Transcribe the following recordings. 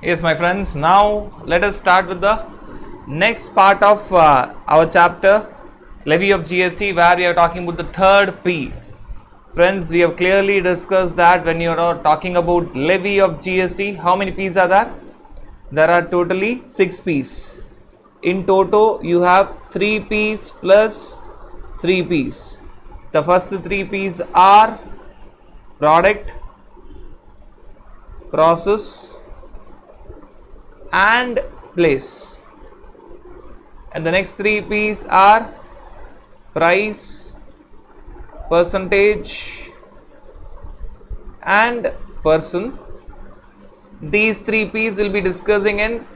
Yes, my friends, now let us start with the next part of our chapter, Levy of GST, where we are talking about the third P. Friends, we have clearly discussed that when you are talking about levy of GST, how many P's are there? There are totally 6 P's. In total, you have 3 P's plus 3 P's. The first 3 P's are product, process, and place. And the next 3 P's are price, percentage, and person. These 3 P's will be discussing in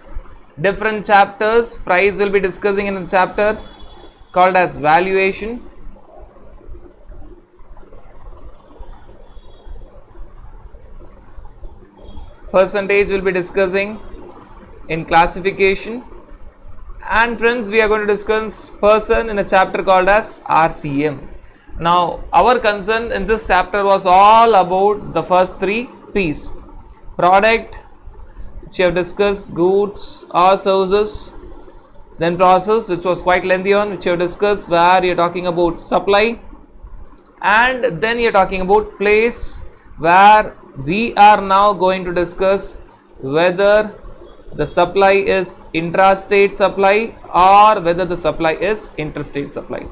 different chapters. Price will be discussing in a chapter called as valuation. Percentage will be discussing in classification. And friends, we are going to discuss person in a chapter called as RCM. Now, our concern in this chapter was all about the first 3 P's. Product, which we have discussed, goods or services. Then process, which was quite lengthy on, which we have discussed, where you are talking about supply. And then you are talking about place, where we are now going to discuss whether the supply is intrastate supply or whether the supply is interstate supply.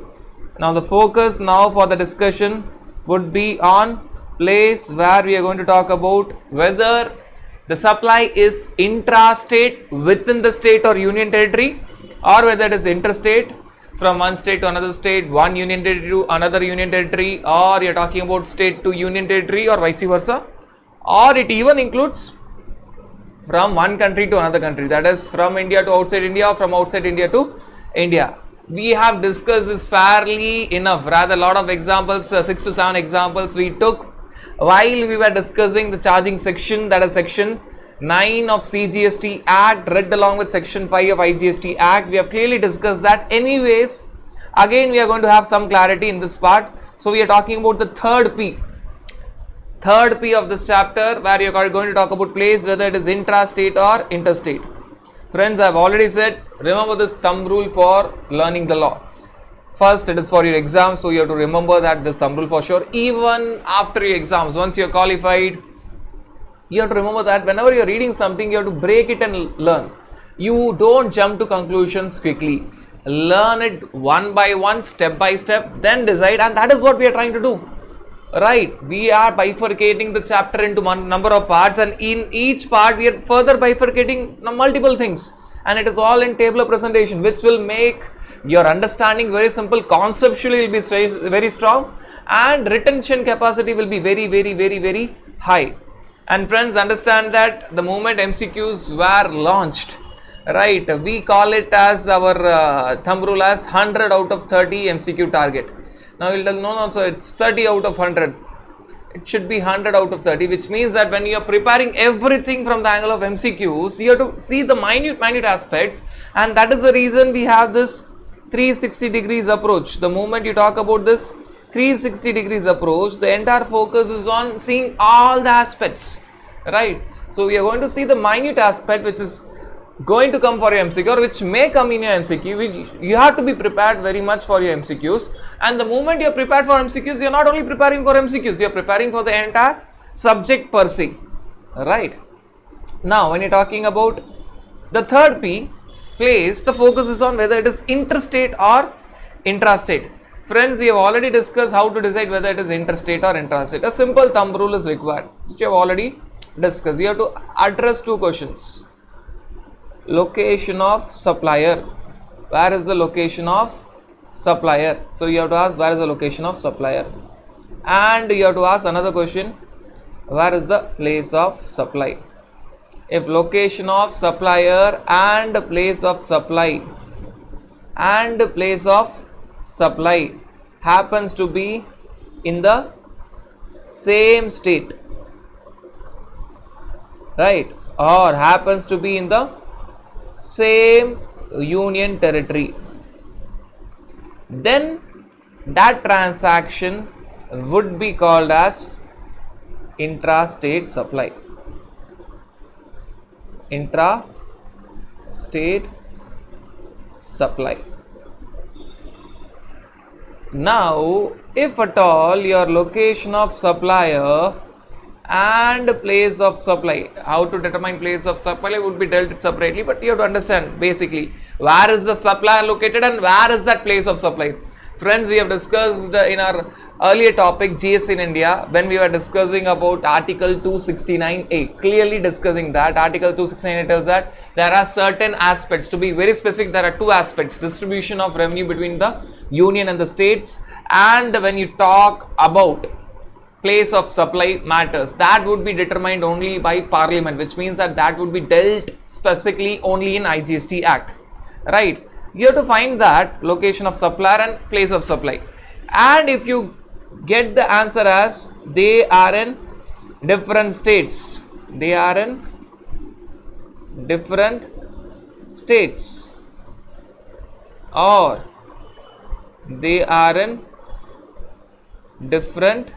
Now the focus now for the discussion would be on place, where we are going to talk about whether the supply is intrastate within the state or union territory, or whether it is interstate from one state to another state, one union territory to another union territory, or you are talking about state to union territory or vice versa, or it even includes from one country to another country, that is from India to outside India or from outside India to India. We have discussed this fairly enough, rather lot of examples, 6 to 7 examples we took while we were discussing the charging section, that is section 9 of CGST Act read along with section 5 of IGST Act. We have clearly discussed that. Anyways, again we are going to have some clarity in this part. So we are talking about the third P of this chapter, where you are going to talk about place, whether it is intrastate or interstate. Friends, I have already said, remember this thumb rule for learning the law. First, it is for your exams, so you have to remember that this thumb rule for sure. Even after your exams, once you are qualified, you have to remember that whenever you are reading something, you have to break it and learn. You don't jump to conclusions quickly. Learn it one by one, step by step, then decide, and that is what we are trying to do. Right, we are bifurcating the chapter into one number of parts, and in each part we are further bifurcating multiple things, and it is all in tabular presentation, which will make your understanding very simple. Conceptually will be very strong, and retention capacity will be very high. And friends, understand that the moment MCQs were launched, right, we call it as our thumb rule as 100 out of 30 MCQ target. Now you will tell, no, so it's 30 out of 100. It should be 100 out of 30, which means that when you are preparing everything from the angle of MCQs, you have to see the minute aspects, and that is the reason we have this 360 degrees approach. The moment you talk about this 360 degrees approach, the entire focus is on seeing all the aspects, right? So we are going to see the minute aspect which is going to come for your MCQ, or which may come in your MCQ. You have to be prepared very much for your MCQs, and the moment you are prepared for MCQs, you are not only preparing for MCQs, you are preparing for the entire subject per se, right? Now when you are talking about the third P, place, the focus is on whether it is interstate or intrastate. Friends, we have already discussed how to decide whether it is interstate or intrastate. A simple thumb rule is required, which we have already discussed. You have to address 2 questions. Location of supplier. Where is the location of supplier? So you have to ask, where is the location of supplier? And you have to ask another question, where is the place of supply? If location of supplier and place of supply happens to be in the same state, right, or happens to be in the same union territory, then that transaction would be called as intrastate supply. intra-state supply. Now, if at all your location of supplier and place of supply, how to determine place of supply would be dealt separately, but you have to understand basically where is the supplier located and where is that place of supply. Friends, we have discussed in our earlier topic GST in India when we were discussing about Article 269A, clearly discussing that Article 269A tells that there are certain aspects. To be very specific, there are two aspects: distribution of revenue between the union and the states, and when you talk about place of supply matters, that would be determined only by Parliament, which means that would be dealt specifically only in IGST Act, right? You have to find that location of supplier and place of supply, and if you get the answer as they are in different states, they are in different states, or they are in different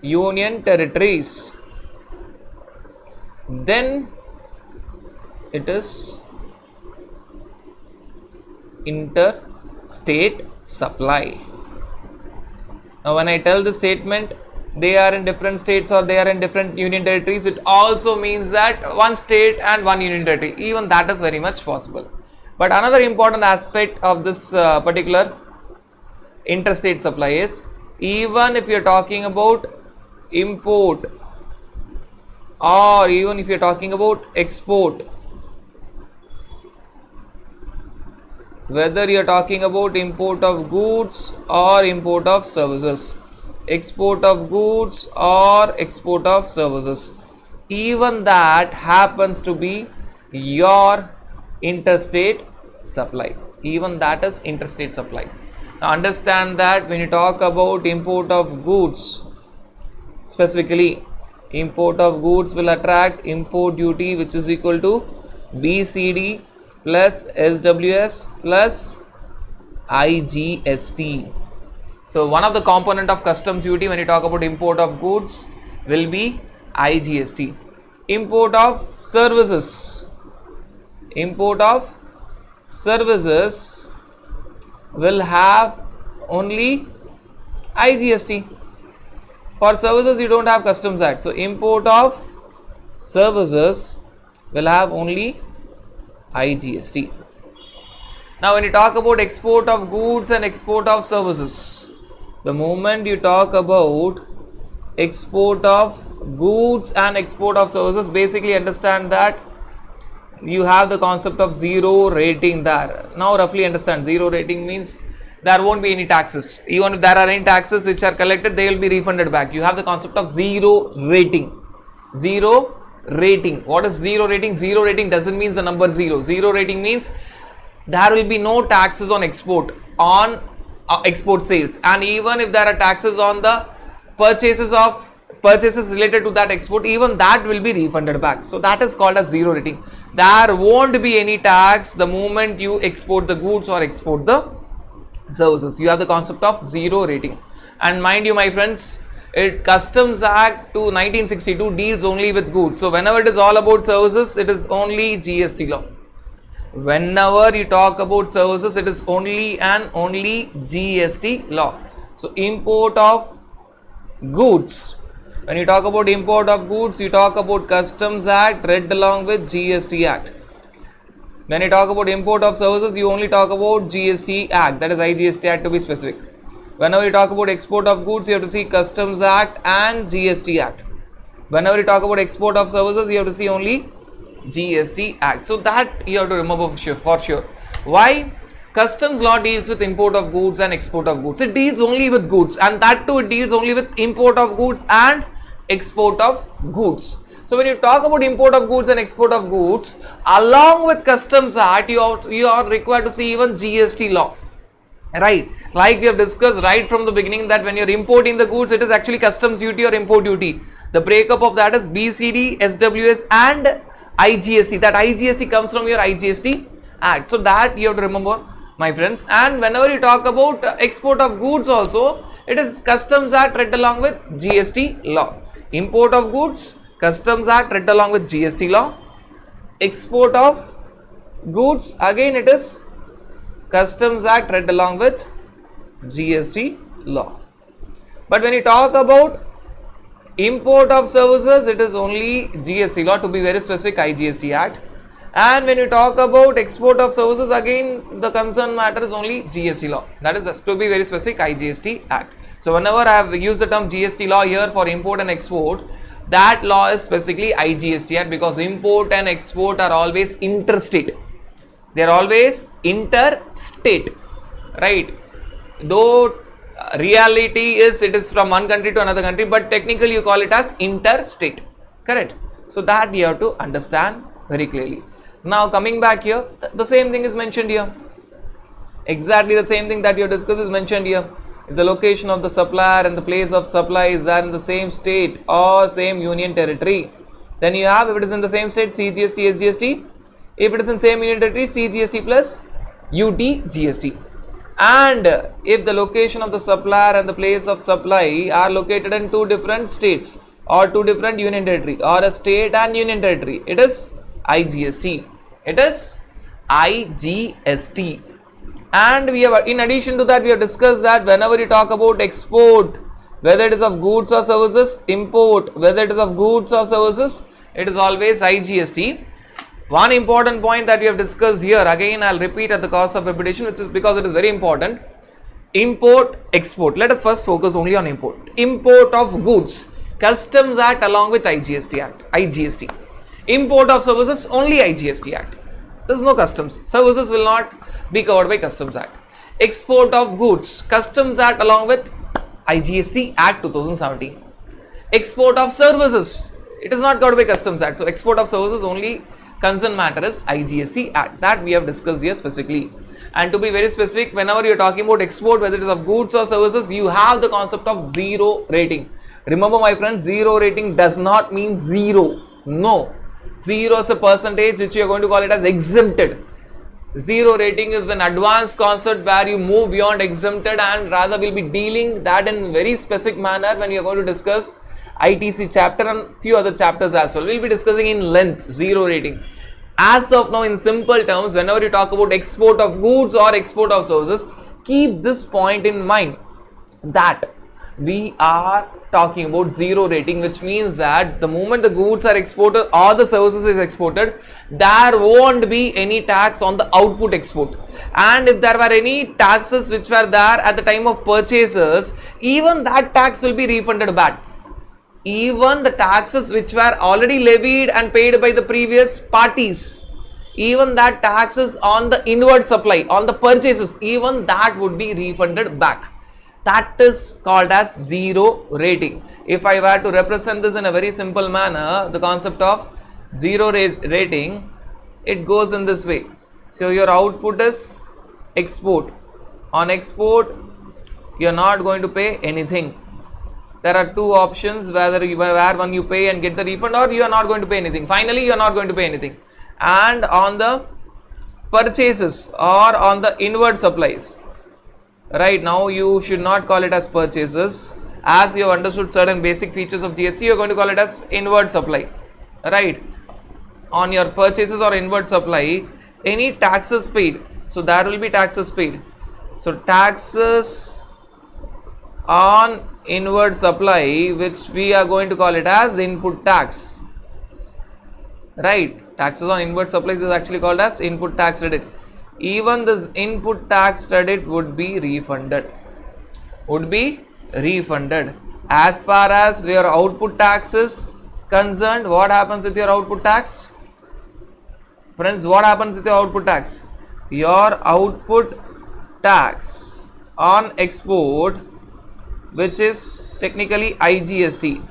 union territories, then it is interstate supply. Now, when I tell the statement they are in different states or they are in different union territories, it also means that one state and one union territory, even that is very much possible. But another important aspect of this particular interstate supply is, even if you are talking about import or even if you are talking about export, whether you are talking about import of goods or import of services, export of goods or export of services, even that happens to be your interstate supply, even that is interstate supply. Now understand that when you talk about import of goods, specifically import of goods will attract import duty, which is equal to BCD plus SWS plus IGST. So one of the component of customs duty when you talk about import of goods will be IGST. Import of services, import of services will have only IGST. For services you don't have Customs Act, so import of services will have only IGST. Now when you talk about export of goods and export of services, the moment you talk about export of goods and export of services, basically understand that you have the concept of zero rating there. Now roughly understand, zero rating means there won't be any taxes. Even if there are any taxes which are collected, they will be refunded back. You have the concept of zero rating. Zero rating. What is zero rating? Zero rating doesn't mean the number zero. Zero rating means there will be no taxes on export, on export sales, and even if there are taxes on the purchases related to that export, even that will be refunded back. So that is called as zero rating. There won't be any tax the moment you export the goods or export the services. You have the concept of zero rating. And mind you, my friends, Customs Act to 1962 deals only with goods. So whenever it is all about services, it is only GST law. Whenever you talk about services, it is only and only GST law. So import of goods, when you talk about import of goods, you talk about Customs Act read along with GST Act. When you talk about import of services, you only talk about GST Act, that is IGST Act to be specific. Whenever you talk about export of goods, you have to see Customs Act and GST Act. Whenever you talk about export of services, you have to see only GST Act. So that you have to remember for sure. Why? Customs law deals with import of goods and export of goods. It deals only with goods, and that too it deals only with import of goods and export of goods. So when you talk about import of goods and export of goods, along with Customs Act, you are required to see even GST law. Right, like we have discussed right from the beginning that when you are importing the goods, it is actually customs duty or import duty. The breakup of that is BCD, SWS and IGST. That IGST comes from your IGST Act. So that you have to remember, my friends. And whenever you talk about export of goods also, it is Customs Act read along with GST law. Import of goods, Customs Act read along with GST law. Export of goods, again it is Customs Act read along with GST law. But when you talk about import of services, it is only GST law, to be very specific, IGST Act. And when you talk about export of services, again the concern matter is only GST law, that is, to be very specific, IGST Act. So whenever I have used the term GST law here for import and export, that law is specifically IGST Act, because import and export are always interstate. They are always interstate, right? Though reality is it is from one country to another country, but technically you call it as interstate, correct? So that you have to understand very clearly. Now coming back here, the same thing is mentioned here. Exactly the same thing that you discussed is mentioned here. If the location of the supplier and the place of supply is there in the same state or same union territory, then you have, if it is in the same state, CGST, SGST. If it is in same union territory, CGST plus UT, And if the location of the supplier and the place of supply are located in two different states or two different union territory or a state and union territory, it is IGST. It is IGST. And we have, in addition to that, we have discussed that whenever you talk about export, whether it is of goods or services, import, whether it is of goods or services, it is always IGST. One important point that we have discussed here, again I'll repeat at the cost of repetition, which is because it is very important. Import, export. Let us first focus only on import. Import of goods, Customs Act along with IGST Act, IGST. Import of services, only IGST Act. There is no customs. Services will not be covered by Customs Act. Export of goods, Customs Act along with IGST Act 2017. Export of services, it is not covered by Customs Act. So export of services, only concern matter is IGST Act, that we have discussed here specifically. And to be very specific, whenever you are talking about export, whether it is of goods or services, you have the concept of zero rating. Remember my friends, zero rating does not mean zero. No. Zero is a percentage which you are going to call it as exempted. Zero rating is an advanced concept where you move beyond exempted, and rather will be dealing that in very specific manner when you are going to discuss ITC chapter and few other chapters as well. We will be discussing in length zero rating. As of now, in simple terms, whenever you talk about export of goods or export of services, keep this point in mind, that we are talking about zero rating, which means that the moment the goods are exported or the services is exported, there won't be any tax on the output export. And if there were any taxes which were there at the time of purchases, even that tax will be refunded back. Even the taxes which were already levied and paid by the previous parties, even that taxes on the inward supply, on the purchases, even that would be refunded back. That is called as zero rating. If I were to represent this in a very simple manner, the concept of zero rating, it goes in this way. So your output is export. On export, you are not going to pay anything. There are two options, where one you pay and get the refund, or you are not going to pay anything. Finally, you are not going to pay anything. And on the purchases or on the inward supplies, right now you should not call it as purchases. As you have understood certain basic features of GST, you are going to call it as inward supply, right? On your purchases or inward supply, any taxes paid, so there will be taxes paid. So taxes on inward supply, which we are going to call it as input tax, right? Taxes on inward supplies is actually called as input tax credit. Even this input tax credit would be refunded. As far as your output tax is concerned, what happens with your output tax? Friends, what happens with your output tax? Your output tax on export, which is technically IGST,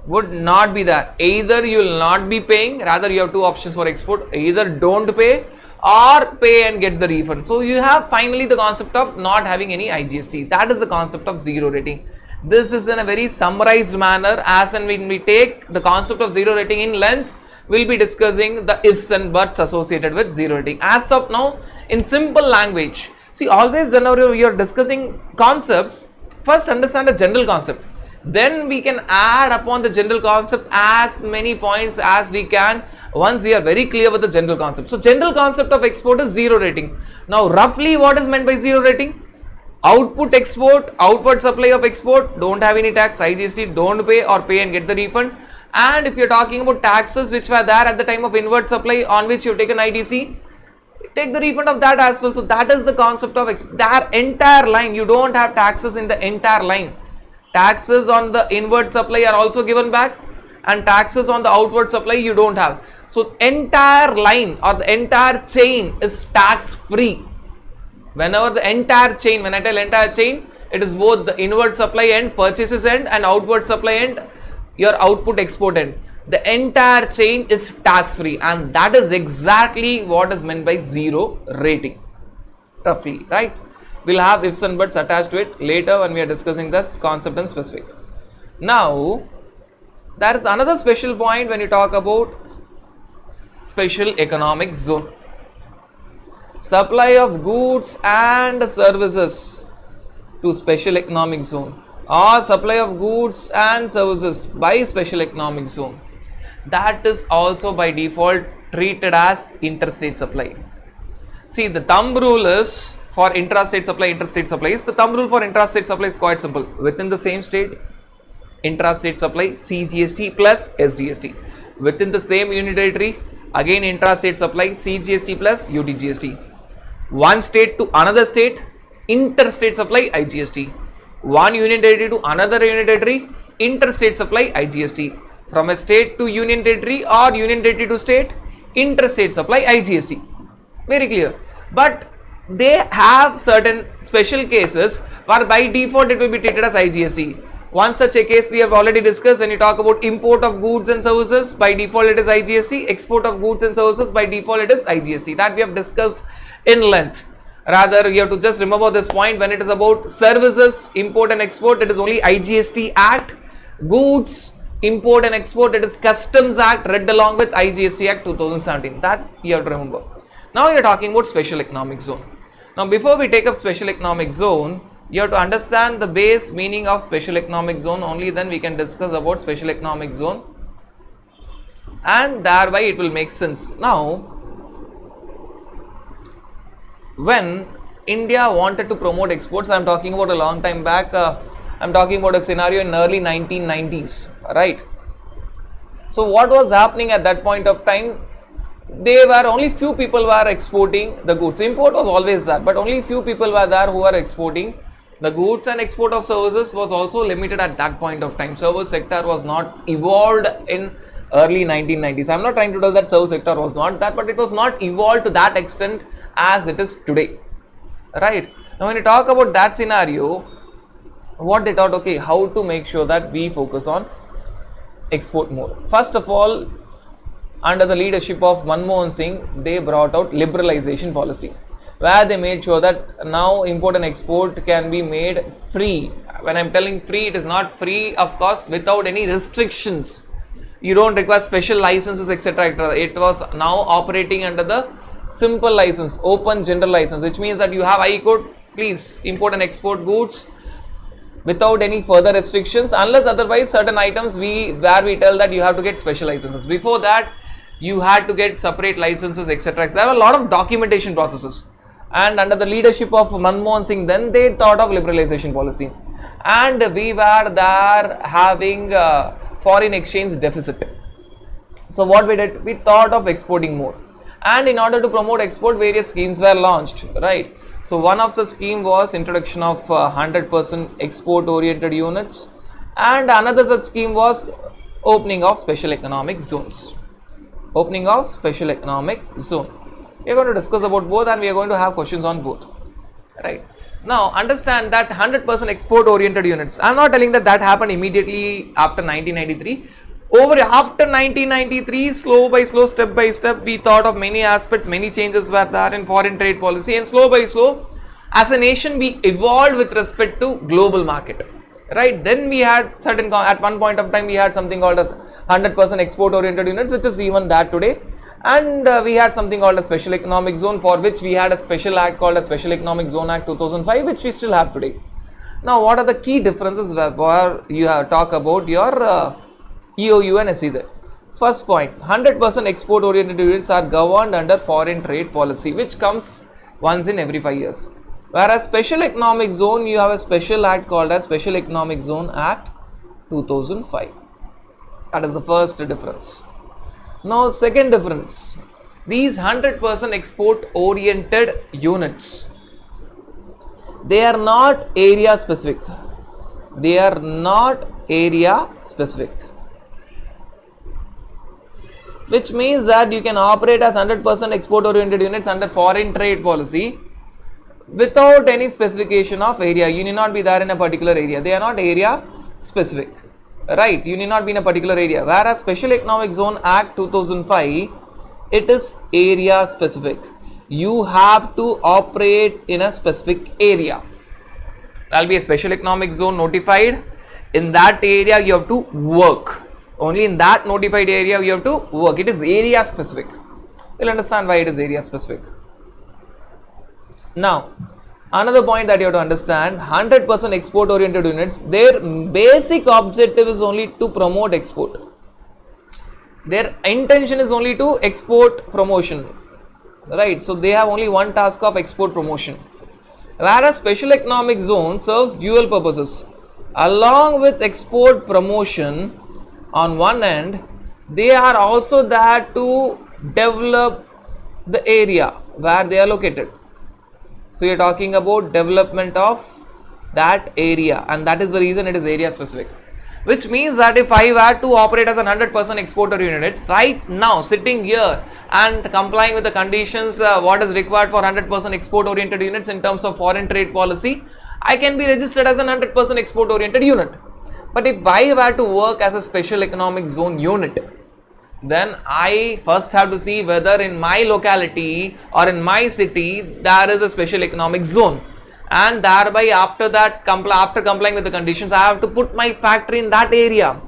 would not be there. Either you will not be paying, rather you have two options for export, either don't pay or pay and get the refund. So you have finally the concept of not having any IGST. That is the concept of zero rating. This is in a very summarized manner, as and when we take the concept of zero rating in length, we'll be discussing the ifs and buts associated with zero rating. As of now, in simple language, see, always whenever you are discussing concepts, first understand a general concept. Then we can add upon the general concept as many points as we can once we are very clear with the general concept. So general concept of export is zero rating. Now roughly what is meant by zero rating? Output export, outward supply of export, don't have any tax, IGST, don't pay or pay and get the refund. And if you're talking about taxes which were there at the time of inward supply on which you've taken IDC, take the refund of that as well. So that is the concept of that entire line. You don't have taxes in the entire line. Taxes on the inward supply are also given back, and taxes on the outward supply you don't have. So entire line or the entire chain is tax free. Whenever the entire chain, when I tell entire chain, it is both the inward supply end, purchases end, and outward supply end, your output export end. The entire chain is tax free, and that is exactly what is meant by zero rating, roughly, right? We'll have ifs and buts attached to it later when we are discussing the concept in specific. Now, there is another special point when you talk about special economic zone. Supply of goods and services to special economic zone, or supply of goods and services by special economic zone, that is also by default treated as interstate supply. See, the thumb rule is for intrastate supply, interstate supplies. The thumb rule for intrastate supply is quite simple. Within the same state, intrastate supply CGST plus SGST. Within the same union territory, again intrastate supply CGST plus UTGST. One state to another state, interstate supply IGST. One union territory to another union territory, interstate supply IGST. From a state to union territory or union territory to state, interstate supply IGST. Very clear. But they have certain special cases where by default it will be treated as IGST. One such a case we have already discussed. When you talk about import of goods and services, by default it is IGST. Export of goods and services, by default it is IGST. That we have discussed in length. Rather, you have to just remember this point. When it is about services, import and export, it is only IGST Act. Goods, import and export, it is Customs Act read along with IGST Act 2017. That you have to remember. Now you are talking about special economic zone. Now before we take up special economic zone, you have to understand the base meaning of special economic zone. Only then we can discuss about special economic zone, and thereby it will make sense. Now, when India wanted to promote exports, I am talking about a long time back, I am talking about a scenario in early 1990s, right? So what was happening at that point of time? They were only few people were exporting the goods. Import was always there, but only few people were there who were exporting the goods, and export of services was also limited at that point of time. Service sector was not evolved in early 1990s. I am not trying to tell that service sector was not that, but it was not evolved to that extent as it is today, right? Now when you talk about that scenario, what they thought, okay, how to make sure that we focus on export more. First of all, under the leadership of Manmohan Singh, they brought out liberalization policy, where they made sure that now import and export can be made free. When I am telling free, it is not free, of course, without any restrictions. You don't require special licenses, etc. It was now operating under the simple license, open general license, which means that you have I code, please import and export goods without any further restrictions, unless otherwise certain items where we tell that you have to get special licenses. Before that, you had to get separate licenses, etc. There are a lot of documentation processes, and under the leadership of Manmohan Singh, then they thought of liberalization policy, and we were there having foreign exchange deficit. So what we did, we thought of exporting more, and in order to promote export, various schemes were launched, right? So one of the scheme was introduction of 100% export oriented units, and another such scheme was opening of special economic zones. Opening of special economic zone. We are going to discuss about both, and we are going to have questions on both, right? Now understand that 100% export oriented units, I am not telling that that happened immediately after 1993. After 1993, slow by slow, step by step, we thought of many aspects, many changes were there in foreign trade policy, and slow by slow, as a nation, we evolved with respect to global market, right? Then we had certain, at one point of time, we had something called as 100% export oriented units, which is even that today, and we had something called a special economic zone, for which we had a special act called a Special Economic Zone Act 2005, which we still have today. Now, what are the key differences where you have talk about your EOU and SEZ? First point, 100% export oriented units are governed under foreign trade policy, which comes once in every 5 years. Whereas special economic zone, you have a special act called as Special Economic Zone Act 2005. That is the first difference. Now, second difference, these 100% export oriented units, they are not area specific. They are not area specific, which means that you can operate as 100% export oriented units under foreign trade policy without any specification of area. You need not be there in a particular area. They are not area specific, right? You need not be in a particular area. Whereas Special Economic Zone Act 2005, it is area specific. You have to operate in a specific area. There will be a special economic zone notified. In that area, you have to work. Only in that notified area, you have to work. It is area specific. You'll understand why it is area specific. Now, another point that you have to understand, 100% export oriented units, their basic objective is only to promote export. Their intention is only to export promotion, right? So they have only one task of export promotion. Whereas Special Economic Zone serves dual purposes. Along with export promotion on one end, they are also there to develop the area where they are located. So you are talking about development of that area, and that is the reason it is area specific. Which means that if I were to operate as a 100% exporter units right now, sitting here and complying with the conditions what is required for 100% export oriented units in terms of foreign trade policy, I can be registered as a 100% export oriented unit. But if I were to work as a special economic zone unit, then I first have to see whether in my locality or in my city there is a special economic zone, and thereby after that, after complying with the conditions, I have to put my factory in that area.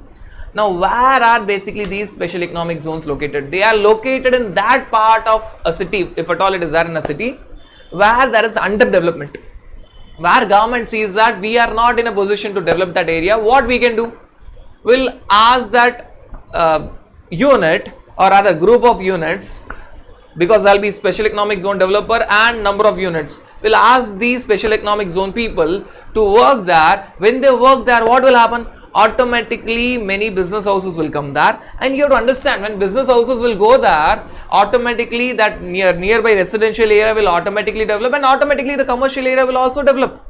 Now, where are basically these special economic zones located? They are located in that part of a city, if at all it is there in a city, where there is underdevelopment, where government sees that we are not in a position to develop that area. What we can do? We'll ask that unit or rather group of units, because there will be special economic zone developer and number of units. We'll ask these special economic zone people to work there. When they work there, what will happen? Automatically many business houses will come there, and you have to understand, when business houses will go there, automatically that nearby residential area will automatically develop, and automatically the commercial area will also develop.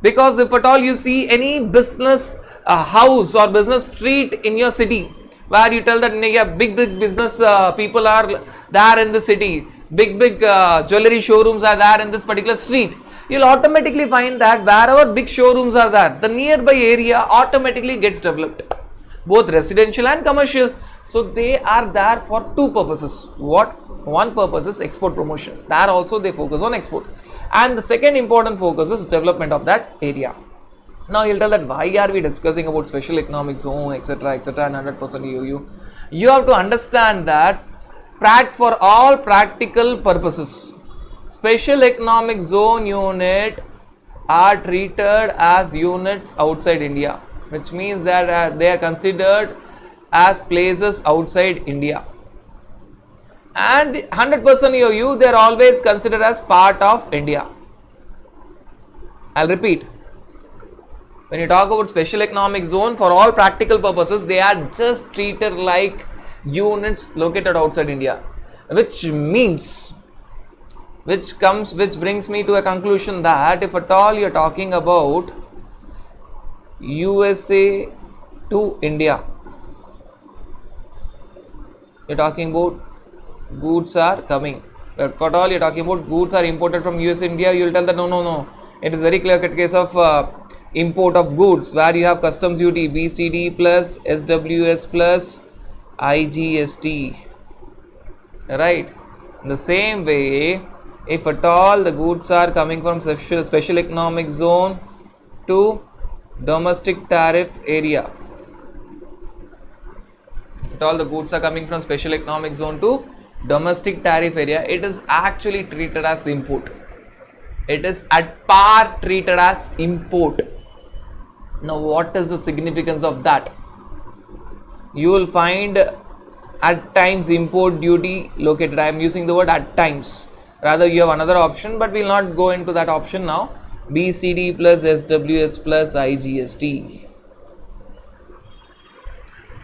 Because if at all you see any business house or business street in your city, where you tell that big business people are there in the city, big jewelry showrooms are there in this particular street, you'll automatically find that wherever big showrooms are there, the nearby area automatically gets developed, both residential and commercial. So they are there for two purposes. What? One purpose is export promotion. There also they focus on export, and the second important focus is development of that area. Now you'll tell that why are we discussing about special economic zone, etc., etc., and 100% EOU? You have to understand that for all practical purposes, special economic zone unit are treated as units outside India, which means that they are considered as places outside India. And 100% EOU, they are always considered as part of India. I'll repeat. When you talk about special economic zone, for all practical purposes, they are just treated like units located outside India, which means, which brings me to a conclusion that if at all you are talking about USA to India, you are talking about goods are coming. If at all you are talking about goods are imported from US India, you will tell that no. It is very clear cut case of import of goods, where you have customs duty BCD plus SWS plus IGST, right? In the same way, if at all the goods are coming from special economic zone to domestic tariff area, if at all the goods are coming from special economic zone to domestic tariff area, it is actually treated as import. It is at par treated as import. Now what is the significance of that? You will find at times import duty located. I am using the word at times. Rather you have another option, but we will not go into that option now. BCD plus SWS plus IGST.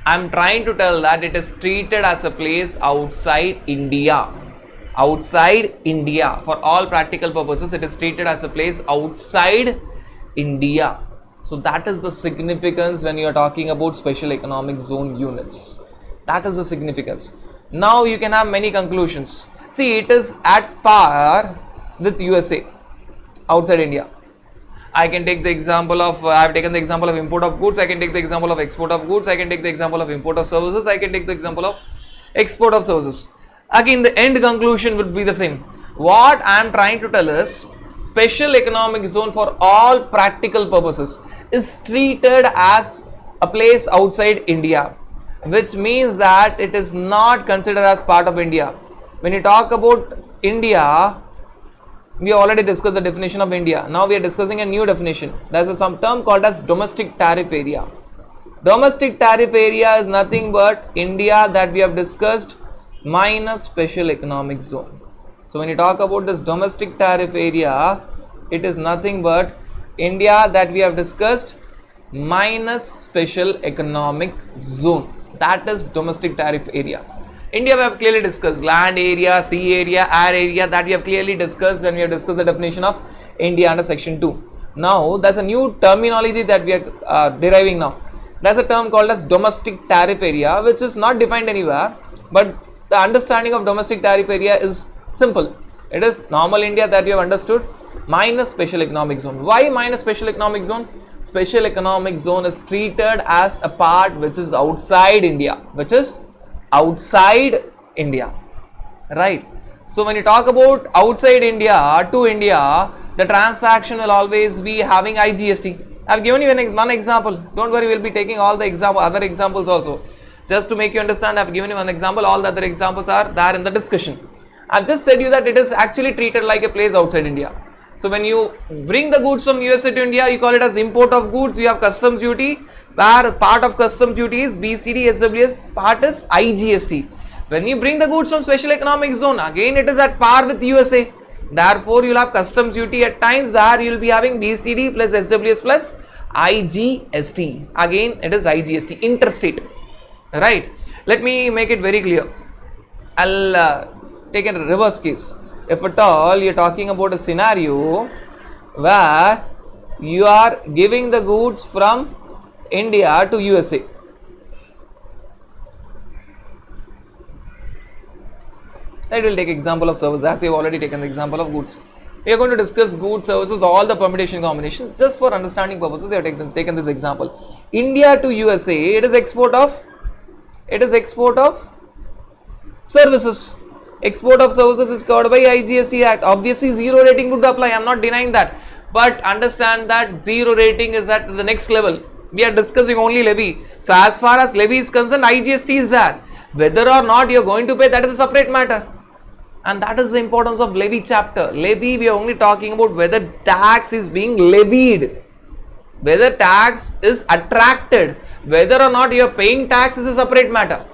I am trying to tell that it is treated as a place outside India. Outside India. For all practical purposes, it is treated as a place outside India. So that is the significance when you are talking about special economic zone units. That is the significance. Now you can have many conclusions. See, it is at par with USA outside India. I can take the example of, I have taken the example of import of goods, I can take the example of export of goods, I can take the example of import of services, I can take the example of export of services. Again, the end conclusion would be the same. What I am trying to tell is, special economic zone for all practical purposes is treated as a place outside India, which means that it is not considered as part of India. When you talk about India, we have already discussed the definition of India. Now we are discussing a new definition. There is some term called as domestic tariff area. Domestic tariff area is nothing but India that we have discussed minus special economic zone. So when you talk about this domestic tariff area, it is nothing but India that we have discussed minus special economic zone. That is domestic tariff area. India we have clearly discussed land area, sea area, air area, that we have clearly discussed when we have discussed the definition of India under section 2. Now there's a new terminology that we are deriving now. There's a term called as domestic tariff area, which is not defined anywhere, but the understanding of domestic tariff area is simple. It is normal India that we have understood minus special economic zone. Why minus special economic zone? Special economic zone is treated as a part which is outside India, which is outside India, right? So when you talk about outside India to India, the transaction will always be having IGST. I have given you one example. Don't worry, we'll be taking all the other examples also. Just to make you understand, I have given you one example. All the other examples are there in the discussion. I have just said you that it is actually treated like a place outside India. So when you bring the goods from USA to India, you call it as import of goods. You have customs duty, where part of customs duty is BCD, SWS, part is IGST. When you bring the goods from special economic zone, again it is at par with USA. Therefore, you will have customs duty at times where you will be having BCD plus SWS plus IGST. Again, it is IGST, interstate. Right? Let me make it very clear. I'll take a reverse case. If at all you are talking about a scenario where you are giving the goods from India to USA. I will take example of services, as we have already taken the example of goods. We are going to discuss goods, services, all the permutation combinations. Just for understanding purposes, we have taken this example. India to USA, it is export of services. Export of services is covered by IGST Act. Obviously, zero rating would apply. I am not denying that. But understand that zero rating is at the next level. We are discussing only levy. So, as far as levy is concerned, IGST is there. Whether or not you are going to pay, that is a separate matter. And that is the importance of levy chapter. Levy, we are only talking about whether tax is being levied. Whether tax is attracted. Whether or not you are paying tax is a separate matter.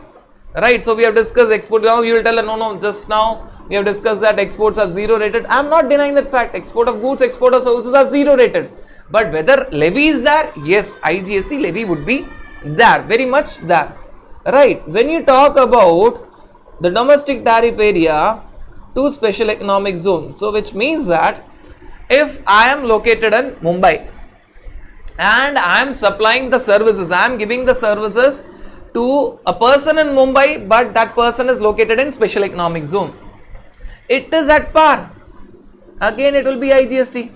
Right, so we have discussed export. Now you will tell no, just now we have discussed that exports are zero rated. I am not denying that fact. Export of goods, export of services are zero rated. But whether levy is there, yes, IGST levy would be there, very much there. Right, when you talk about the domestic tariff area to special economic zone, so which means that if I am located in Mumbai and I am supplying the services, I am giving the services to a person in Mumbai, but that person is located in special economic zone, it is at par. Again, it will be IGST.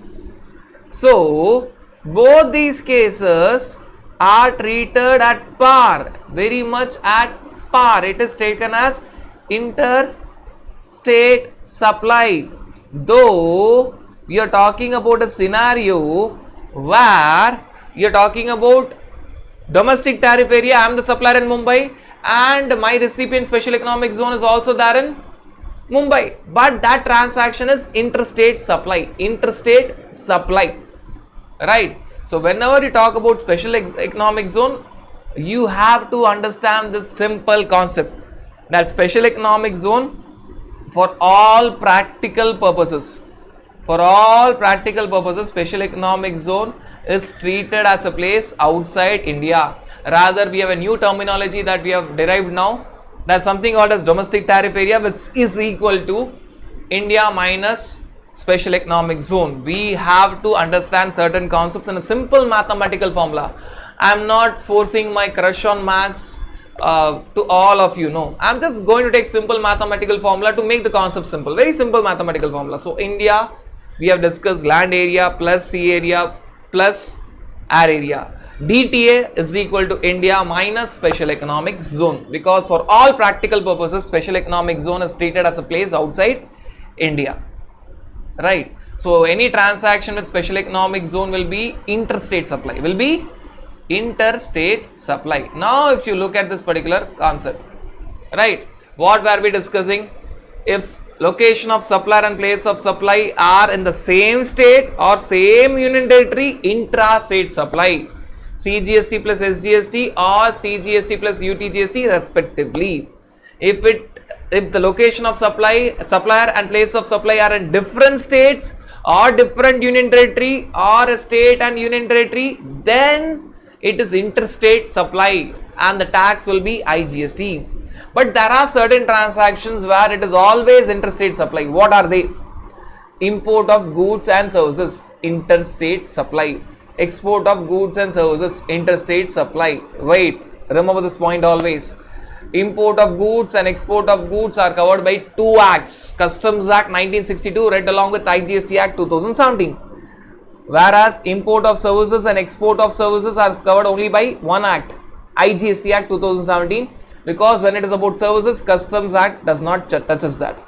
So, both these cases are treated at par, very much at par. It is taken as interstate supply. Though we are talking about a scenario where you are talking about domestic tariff area, I am the supplier in Mumbai and my recipient special economic zone is also there in Mumbai, but that transaction is interstate supply, right? So whenever you talk about special economic zone, you have to understand this simple concept, that special economic zone, for all practical purposes, special economic zone is treated as a place outside India. Rather, we have a new terminology that we have derived now, that's something called as domestic tariff area, which is equal to India minus special economic zone. We have to understand certain concepts in a simple mathematical formula. I am not forcing my crush on maths to all of you. No, I am just going to take simple mathematical formula to make the concept simple. Very simple mathematical formula. So India, we have discussed land area plus sea area plus air area. DTA is equal to India minus special economic zone, because for all practical purposes special economic zone is treated as a place outside India. Right. So any transaction with special economic zone will be interstate supply. Now if you look at this particular concept, right, what were we discussing? If location of supplier and place of supply are in the same state or same union territory, intra-state supply, CGST plus SGST or CGST plus UTGST respectively. If the location of supplier and place of supply are in different states or different union territory or a state and union territory, then it is interstate supply and the tax will be IGST. But there are certain transactions where it is always interstate supply. What are they? Import of goods and services, interstate supply. Export of goods and services, interstate supply. Wait, remember this point always. Import of goods and export of goods are covered by two acts, Customs Act 1962 read along with IGST Act 2017, whereas import of services and export of services are covered only by one act, IGST Act 2017, because when it is about services, Customs Act does not touches that.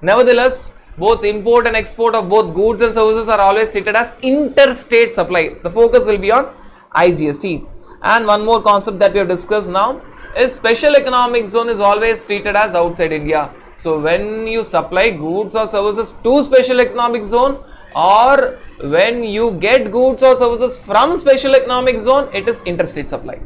Nevertheless, both import and export of both goods and services are always treated as interstate supply. The focus will be on IGST. And one more concept that we have discussed now is special economic zone is always treated as outside India. So when you supply goods or services to special economic zone, or when you get goods or services from special economic zone, it is interstate supply.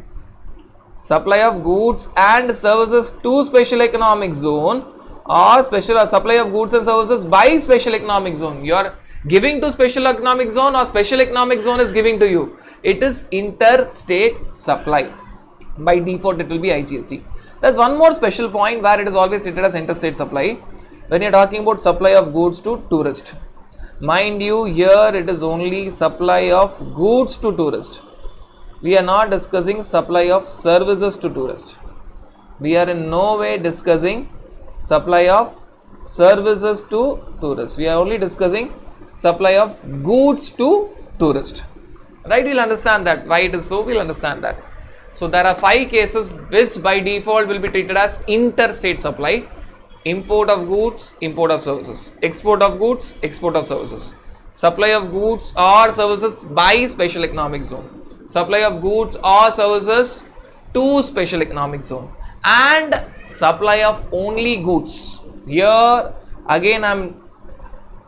Supply of goods and services to special economic zone or supply of goods and services by special economic zone. You are giving to special economic zone or special economic zone is giving to you. It is interstate supply. By default it will be IGST. There's one more special point where it is always treated as interstate supply when you are talking about supply of goods to tourist. Mind you, here it is only supply of goods to tourist. We are not discussing supply of services to tourist. We are in no way discussing supply of services to tourist. We are only discussing supply of goods to tourist. Right? We'll understand that. Why it is so, we'll understand that. So there are 5 cases which by default will be treated as interstate supply: import of goods, import of services; export of goods, export of services; supply of goods or services by special economic zone; supply of goods or services to special economic zone; and supply of only goods. Here again I am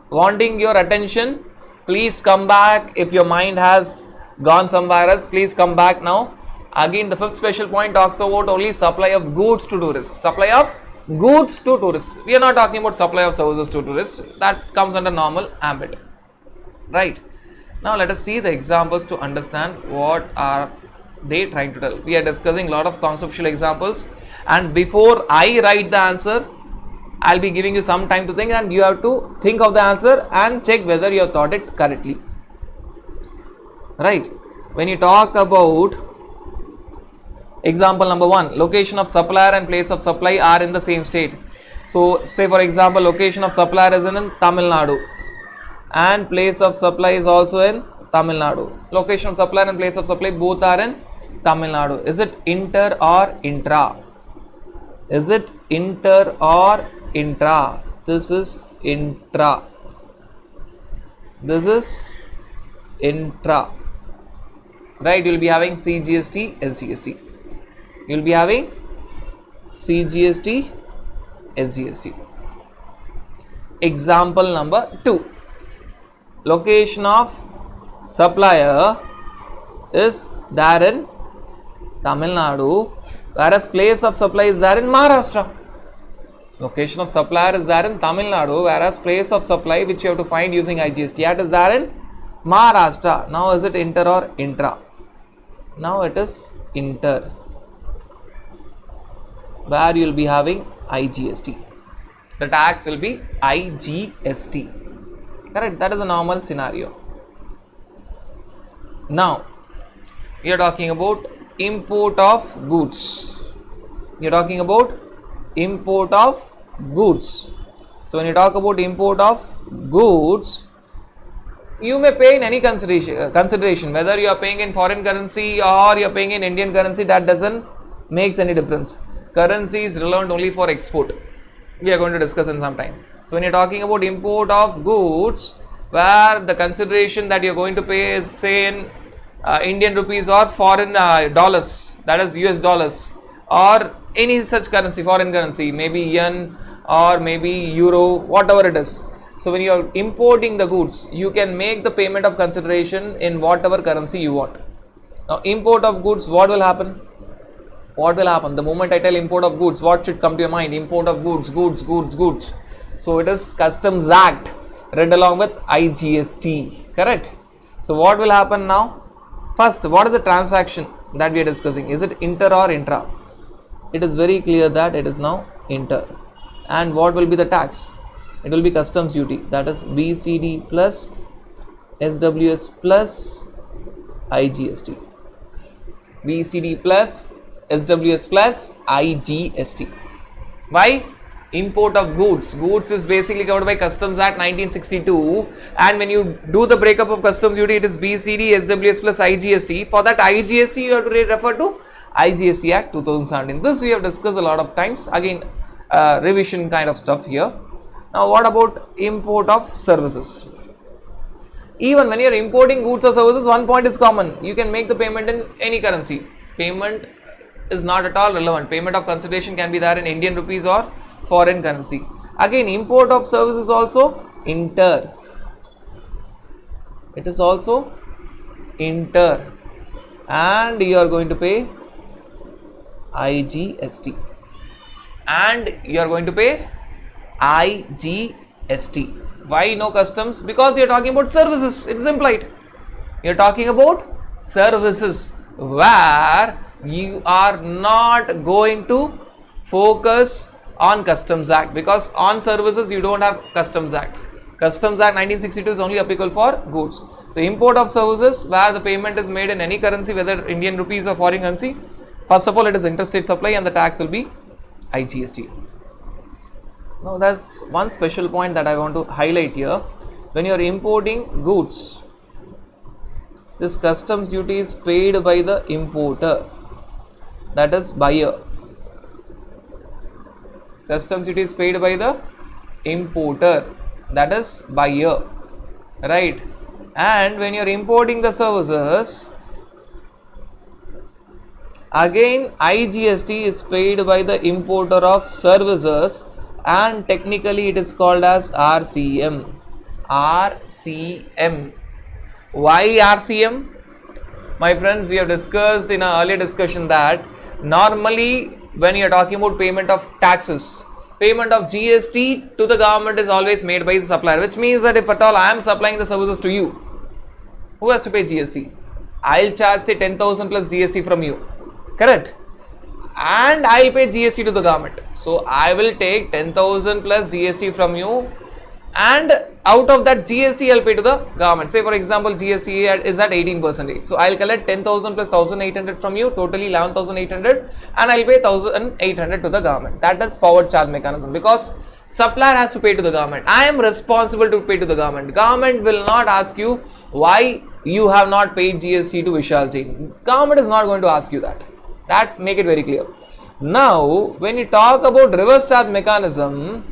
wanting your attention. Please come back. If your mind has gone somewhere else, please come back now. Again, the 5th special point talks about only supply of goods to tourists. Supply of goods to tourists. We are not talking about supply of services to tourists. That comes under normal ambit. Right. Now let us see the examples to understand what are they trying to tell. We are discussing a lot of conceptual examples, and before I write the answer, I'll be giving you some time to think, and you have to think of the answer and check whether you have thought it correctly. Right. When you talk about example number 1, location of supplier and place of supply are in the same state. So say for example, location of supplier is in Tamil Nadu and place of supply is also in Tamil Nadu. Location of supplier and place of supply both are in Tamil Nadu. Is it inter or intra? Is it inter or intra? This is intra. This is intra. Right, you will be having CGST, SGST. You will be having CGST, SGST. Example number 2. Location of supplier is there in Tamil Nadu, whereas place of supply is there in Maharashtra. Location of supplier is there in Tamil Nadu, whereas place of supply which you have to find using IGST Act is there in Maharashtra. Now is it inter or intra? Now it is inter, where you will be having IGST. The tax will be IGST. Correct? That is a normal scenario. Now, we are talking about import of goods. You are talking about import of goods. So, when you talk about import of goods, you may pay in any consideration, whether you are paying in foreign currency or you are paying in Indian currency, that doesn't makes any difference. Currency is relevant only for export. We are going to discuss in some time. So, when you are talking about import of goods, where the consideration that you are going to pay is say in Indian rupees or foreign dollars, that is US dollars, or any such currency, foreign currency, maybe yen or maybe euro, whatever it is. So, when you are importing the goods, you can make the payment of consideration in whatever currency you want. Now, import of goods, what will happen? What will happen? The moment I tell import of goods, what should come to your mind? Import of goods, goods, goods, goods. So, it is Customs Act read along with IGST, correct? So, what will happen now? First, what is the transaction that we are discussing? Is it inter or intra? It is very clear that it is now inter. And what will be the tax? It will be customs duty, that is BCD plus SWS plus IGST. BCD plus SWS plus IGST. Why? Import of goods. Goods is basically covered by Customs Act 1962, and when you do the breakup of customs duty, it is BCD, SWS plus IGST. For that IGST, you have to refer to IGST Act 2017. This we have discussed a lot of times. Again, revision kind of stuff here. Now, what about import of services? Even when you are importing goods or services, one point is common. You can make the payment in any currency. Payment is not at all relevant. Payment of consideration can be there in Indian rupees or foreign currency. Again, import of services also inter. It is also inter, and you are going to pay IGST, and you are going to pay IGST. Why no customs? Because you are talking about services. It is implied. You are talking about services where you are not going to focus on Customs Act, because on services you don't have Customs Act. Customs Act 1962 is only applicable for goods. So, import of services where the payment is made in any currency, whether Indian rupees or foreign currency. First of all, it is interstate supply and the tax will be IGST. Now, there's one special point that I want to highlight here. When you are importing goods, this customs duty is paid by the importer, that is buyer. Customs duty is paid by the importer, that is buyer, right? And when you are importing the services, again IGST is paid by the importer of services, and technically it is called as RCM. RCM. Why RCM? My friends, we have discussed in our earlier discussion that normally when you are talking about payment of taxes, payment of GST to the government is always made by the supplier, which means that if at all I am supplying the services to you, who has to pay GST? I'll charge say 10,000 plus GST from you, correct? And I'll pay GST to the government. So, I will take 10,000 plus GST from you, and out of that GST I'll pay to the government. Say for example, GST is at 18%. So, I'll collect 10,000 plus 1,800 from you, totally 11,800, and I'll pay 1,800 to the government. That is forward charge mechanism, because supplier has to pay to the government. I am responsible to pay to the government. Government will not ask you why you have not paid GST to Vishal Jain. Government is not going to ask you that. That make it very clear. Now, when you talk about reverse charge mechanism,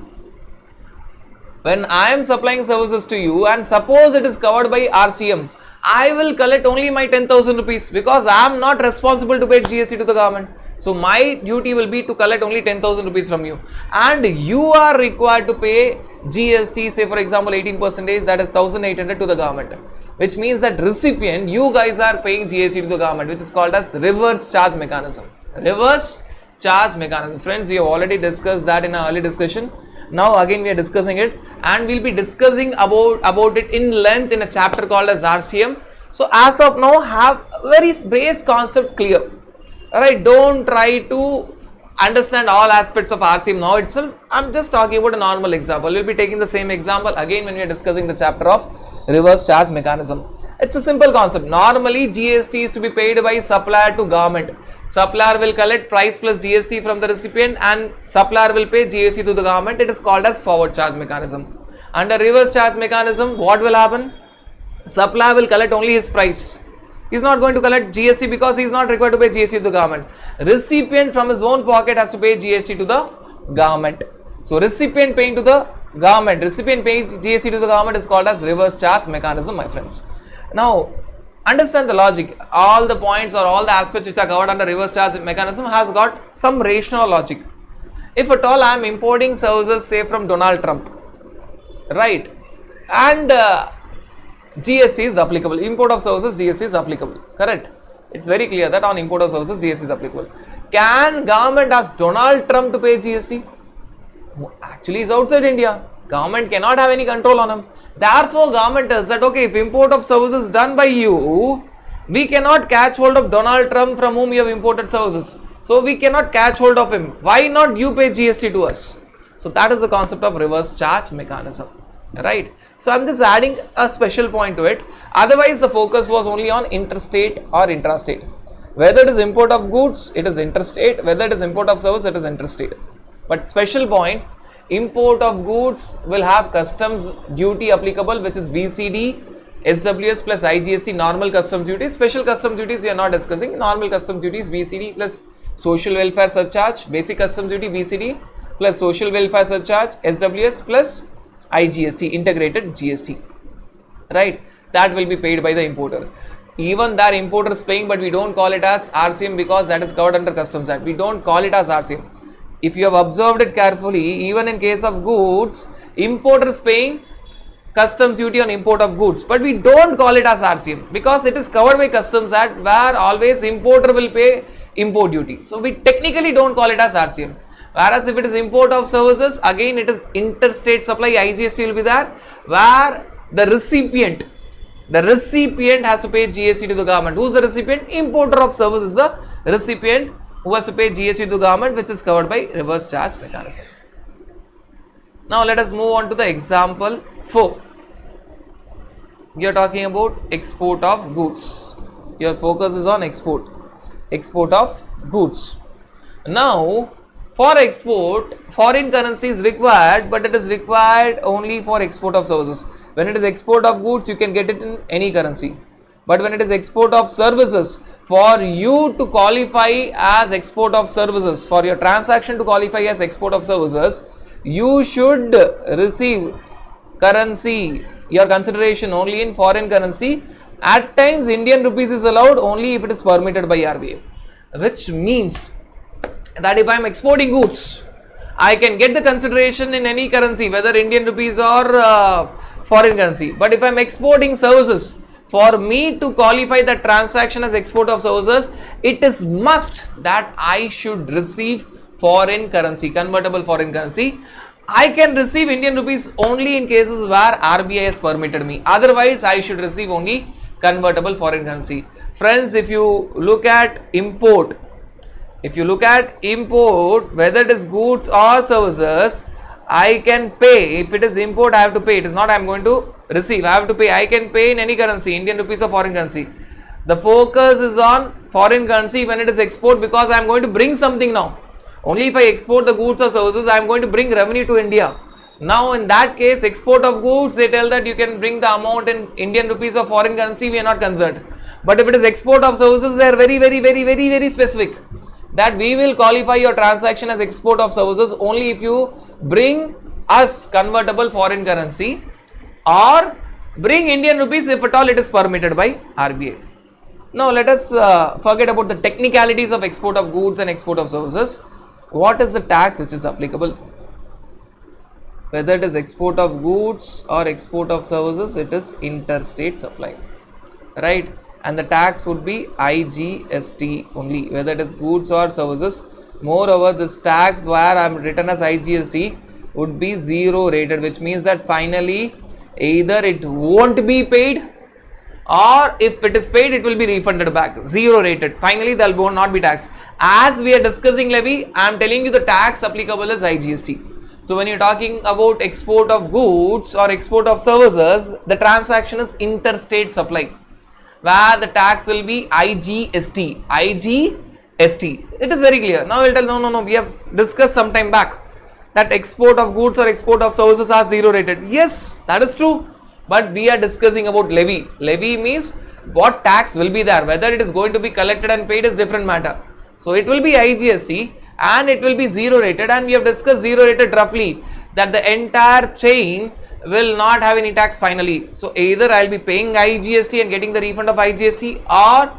when I am supplying services to you and suppose it is covered by RCM, I will collect only my 10,000 rupees because I am not responsible to pay GST to the government. So, my duty will be to collect only 10,000 rupees from you, and you are required to pay GST, say for example 18%, that is 1,800 to the government. which means that recipient, you guys are paying GST to the government, which is called as reverse charge mechanism. Reverse charge mechanism. Friends, we have already discussed that in our early discussion. Now again we are discussing it, and we'll be discussing about it in length in a chapter called as RCM. So as of now, have very base concept clear. Alright, don't try to understand all aspects of RCM now itself. I'm just talking about a normal example. We'll be taking the same example again when we are discussing the chapter of reverse charge mechanism. It's a simple concept. Normally GST is to be paid by supplier to government. Supplier will collect price plus GST from the recipient, and supplier will pay GST to the government. It is called as forward charge mechanism. Under reverse charge mechanism, what will happen? Supplier will collect only his price. He is not going to collect GST because he is not required to pay GST to the government. Recipient from his own pocket has to pay GST to the government. So recipient paying to the government, recipient paying GST to the government is called as reverse charge mechanism, my friends. Now understand the logic. All the points or all the aspects which are covered under reverse charge mechanism has got some rational logic. If at all I am importing services, say from Donald Trump, right, and GST is applicable, import of services GST is applicable, correct? It's very clear that on import of services GST is applicable. Can government ask Donald Trump to pay GST? Actually, he's outside India. Government cannot have any control on him. Therefore, government tells that, okay, if import of services done by you, we cannot catch hold of Donald Trump from whom you have imported services. So we cannot catch hold of him. Why not you pay GST to us? So that is the concept of reverse charge mechanism, right? So I'm just adding a special point to it. Otherwise, the focus was only on interstate or intrastate. Whether it is import of goods, it is interstate. Whether it is import of service, it is interstate. But special point, import of goods will have customs duty applicable, which is BCD, SWS plus IGST, normal customs duty. Special customs duties we are not discussing. Normal customs duties BCD plus social welfare surcharge, basic customs duty BCD plus social welfare surcharge SWS plus IGST, integrated GST, right? That will be paid by the importer. Even that importer is paying, but we don't call it as RCM because that is covered under Customs Act. We don't call it as RCM. If you have observed it carefully, even in case of goods, importer is paying customs duty on import of goods, but we don't call it as RCM because it is covered by Customs Act, where always importer will pay import duty. So we technically don't call it as RCM. Whereas if it is import of services, again it is interstate supply, IGST will be there, where the recipient has to pay GST to the government. Who is the recipient? Importer of service is the recipient who has to pay GST to the government, which is covered by reverse charge mechanism. Now let us move on to the example 4. We are talking about export of goods. Your focus is on export of goods. Now for export, foreign currency is required, but it is required only for export of services. When it is export of goods, you can get it in any currency. But when it is export of services, for you to qualify as export of services, for your transaction to qualify as export of services, you should receive currency, your consideration only in foreign currency. At times, Indian rupees is allowed only if it is permitted by RBI, which means that if I am exporting goods, I can get the consideration in any currency, whether Indian rupees or foreign currency. But if I am exporting services, for me to qualify the transaction as export of services, it is must that I should receive foreign currency, convertible foreign currency. I can receive Indian rupees only in cases where RBI has permitted me. Otherwise, I should receive only convertible foreign currency. Friends, if you look at import, whether it is goods or services, I can pay. If it is import, I have to pay. It is not I am going to receive. I have to pay. I can pay in any currency, Indian rupees or foreign currency. The focus is on foreign currency when it is export, because I am going to bring something now. Only if I export the goods or services, I am going to bring revenue to India. Now in that case, export of goods, they tell that you can bring the amount in Indian rupees or foreign currency, we are not concerned. But if it is export of services, they are very specific, that we will qualify your transaction as export of services only if you bring us convertible foreign currency or bring Indian rupees if at all it is permitted by RBI. Now let us forget about the technicalities of export of goods and export of services. What is the tax which is applicable? Whether it is export of goods or export of services, it is interstate supply. right? And the tax would be IGST only, whether it is goods or services. Moreover, this tax where I am written as IGST would be zero rated, which means that finally either it won't be paid, or if it is paid it will be refunded back. Zero rated, finally there will not be tax. As we are discussing levy, I am telling you the tax applicable is IGST. So when you're talking about export of goods or export of services, the transaction is interstate supply, where the tax will be IGST. IGST. It is very clear. Now we'll tell no. We have discussed some time back that export of goods or export of services are zero rated. Yes, that is true. But we are discussing about levy. Levy means what tax will be there. Whether it is going to be collected and paid is different matter. So it will be IGST and it will be zero rated, and we have discussed zero rated roughly that the entire chain will not have any tax finally. So either I will be paying IGST and getting the refund of IGST, or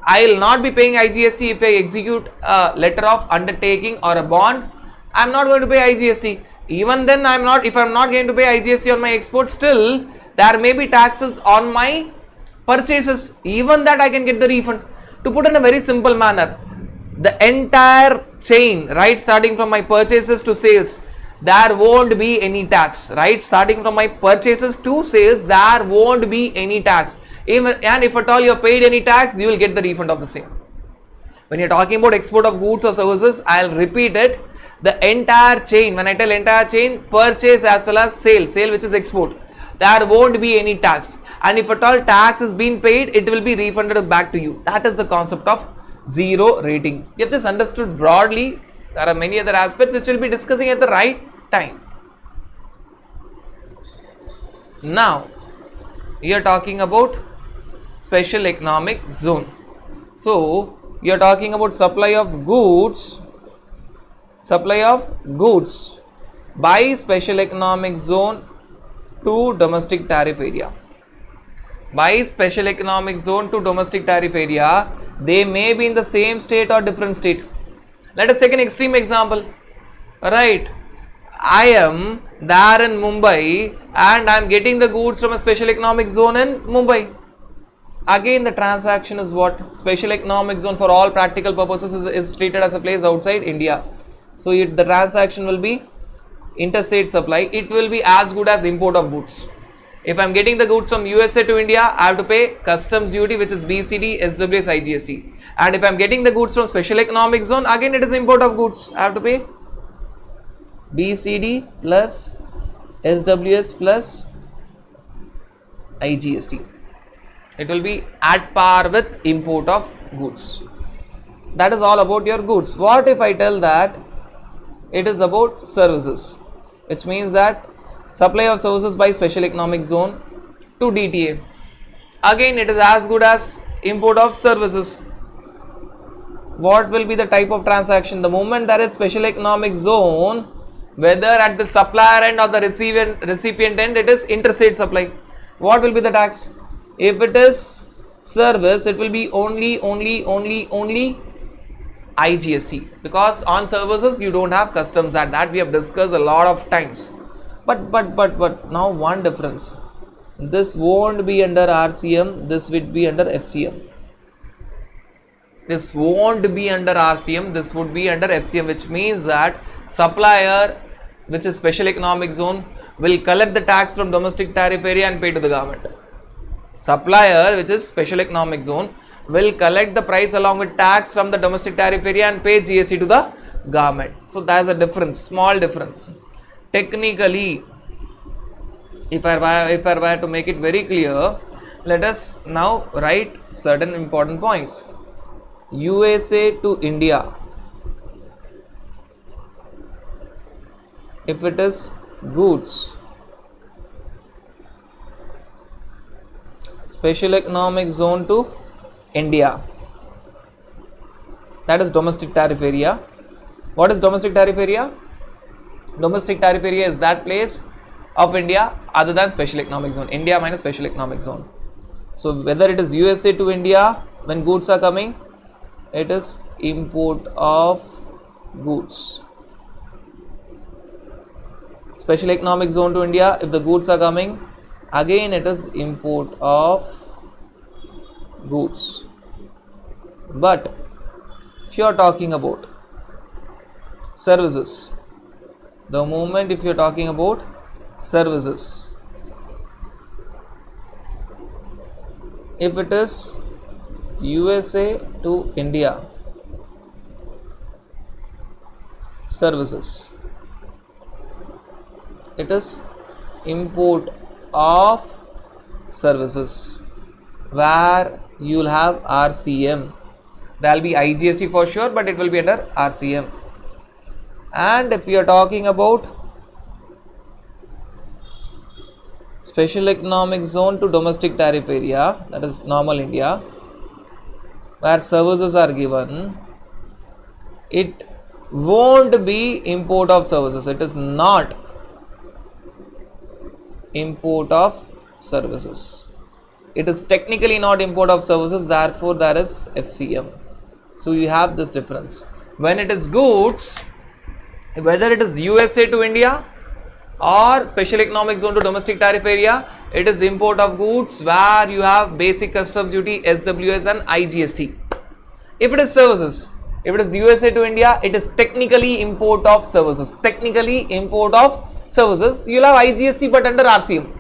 I will not be paying IGST if I execute a letter of undertaking or a bond. I am not going to pay IGST. Even then, if I am not going to pay IGST on my export, still there may be taxes on my purchases. Even that I can get the refund. To put in a very simple manner, the entire chain, right, starting from my purchases to sales, there won't be any tax, right? Starting from my purchases to sales, there won't be any tax. Even, and if at all you have paid any tax, you will get the refund of the same. When you're talking about export of goods or services, I'll repeat it. The entire chain, when I tell entire chain, purchase as well as sale which is export, there won't be any tax. And if at all tax is being paid, it will be refunded back to you. That is the concept of zero rating. You have just understood broadly. There are many other aspects which we'll be discussing at the right time. Now, we are talking about special economic zone. So, you are talking about supply of goods by special economic zone to domestic tariff area. By special economic zone to domestic tariff area, they may be in the same state or different state. Let us take an extreme example. Right, I am there in Mumbai and I am getting the goods from a special economic zone in Mumbai. Again, the transaction is what? Special economic zone for all practical purposes is treated as a place outside India. So the transaction will be interstate supply. It will be as good as import of goods. If I am getting the goods from USA to India, I have to pay customs duty, which is BCD, SWS, IGST. And if I am getting the goods from special economic zone, again it is import of goods. I have to pay BCD plus SWS plus IGST. It will be at par with import of goods. That is all about your goods. What if I tell that it is about services, which means that supply of services by special economic zone to DTA. Again, it is as good as import of services. What will be the type of transaction? The moment there is special economic zone, whether at the supplier end or the recipient end, it is interstate supply. What will be the tax? If it is service, it will be only IGST, because on services you don't have customs. That we have discussed a lot of times. But now one difference. This won't be under RCM, this would be under FCM. This won't be under RCM, this would be under FCM, which means that supplier, which is special economic zone, will collect the tax from domestic tariff area and pay to the government. Supplier, which is special economic zone, will collect the price along with tax from the domestic tariff area and pay GST to the government. So there is a difference, small difference. Technically, if I were to make it very clear, let us now write certain important points. USA to India, if it is goods, special economic zone to India, that is domestic tariff area. What is domestic tariff area? Domestic tariff area is that place of India other than special economic zone. India minus special economic zone. So whether it is USA to India, when goods are coming, it is import of goods. Special economic zone to India, if the goods are coming, again it is import of goods. But if you are talking about services, the moment if you are talking about services, if it is USA to India services, it is import of services where you will have RCM. There will be IGST for sure, but it will be under RCM. And if we are talking about special economic zone to domestic tariff area, that is normal India, where services are given, it won't be import of services. It is not import of services. It is technically not import of services, therefore there is FCM. So you have this difference. When it is goods, whether it is USA to India or special economic zone to domestic tariff area, it is import of goods where you have basic customs duty, SWS and IGST. If it is services, if it is USA to India, it is technically import of services. Technically import of services, you will have IGST but under RCM.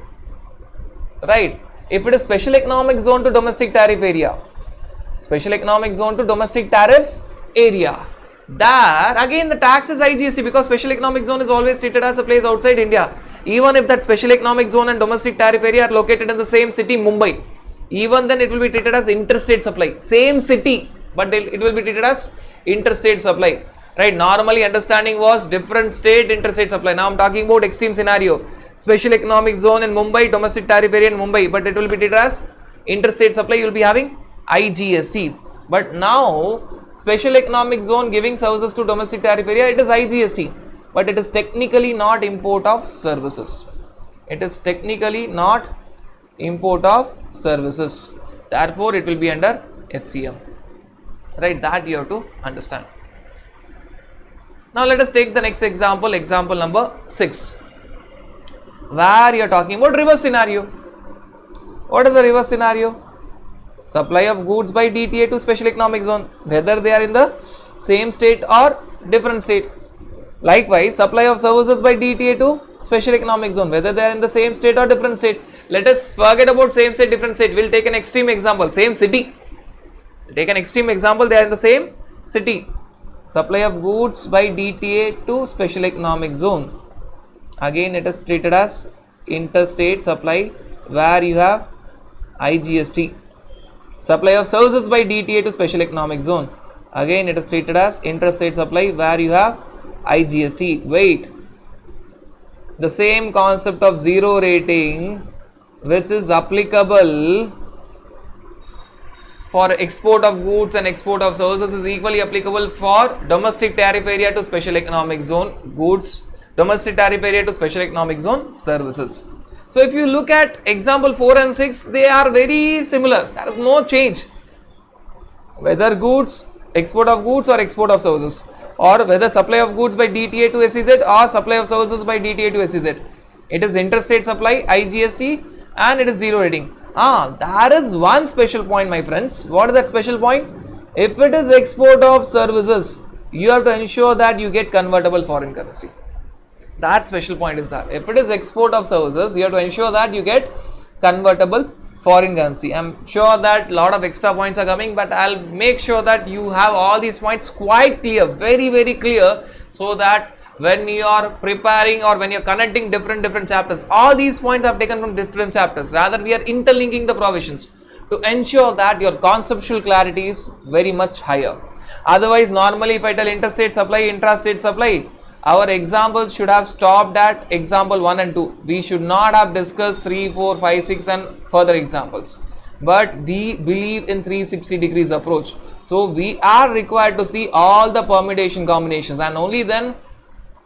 Right? If it is special economic zone to domestic tariff area, special economic zone to domestic tariff area, there again the tax is IGST because special economic zone is always treated as a place outside India. Even if that special economic zone and domestic tariff area are located in the same city, Mumbai, even then it will be treated as interstate supply. Same city, but it will be treated as interstate supply. Right? Normally understanding was different state interstate supply. Now I am talking about extreme scenario. Special economic zone in Mumbai, domestic tariff area in Mumbai, but it will be treated as interstate supply. You will be having IGST. But now special economic zone giving services to domestic tariff area, it is IGST, but it is technically not import of services. It is technically not import of services. Therefore, it will be under FCM. Right? That you have to understand. Now let us take the next example, example number 6, where you are talking about reverse scenario. What is the reverse scenario? Supply of goods by DTA to special economic zone, whether they are in the same state or different state. Likewise, supply of services by DTA to special economic zone, whether they are in the same state or different state. Let us forget about same state, different state. We will take an extreme example, same city. Take an extreme example, they are in the same city. Supply of goods by DTA to special economic zone. Again, it is treated as interstate supply where you have IGST. Supply of services by DTA to special economic zone. Again, it is treated as interstate supply where you have IGST. Wait, the same concept of zero rating which is applicable for export of goods and export of services is equally applicable for domestic tariff area to special economic zone goods, domestic tariff area to special economic zone services. So if you look at example 4 and 6, they are very similar. There is no change. Whether goods, export of goods or export of services, or whether supply of goods by DTA to SEZ or supply of services by DTA to SEZ. It is interstate supply, IGST, and it is zero rating. There is one special point, my friends. What is that special point? If it is export of services, you have to ensure that you get convertible foreign currency. That special point is that if it is export of services, you have to ensure that you get convertible foreign currency. I'm sure that a lot of extra points are coming, but I'll make sure that you have all these points quite clear, very, very clear, so that when you are preparing or when you are connecting different chapters, all these points are taken from different chapters. Rather, we are interlinking the provisions to ensure that your conceptual clarity is very much higher. Otherwise, normally if I tell interstate supply, intrastate supply, our examples should have stopped at example 1 and 2. We should not have discussed 3, 4, 5, 6 and further examples. But we believe in 360 degrees approach. So we are required to see all the permutation combinations, and only then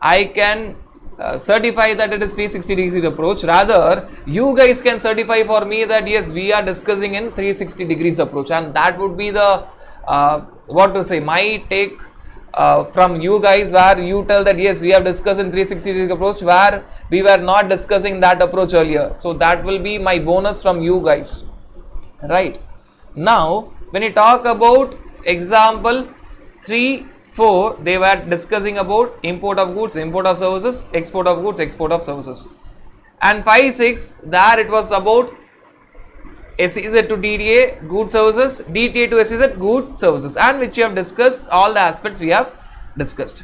I can certify that it is 360 degrees approach. Rather, you guys can certify for me that yes, we are discussing in 360 degrees approach, and that would be the my take from you guys, where you tell that yes, we have discussed in 360 degrees approach where we were not discussing that approach earlier. So that will be my bonus from you guys, right? Now, when you talk about example 3, 4, they were discussing about import of goods, import of services, export of goods, export of services. And 5, 6, there it was about SEZ to DTA, good services, DTA to SEZ, good services, and which we have discussed, all the aspects we have discussed.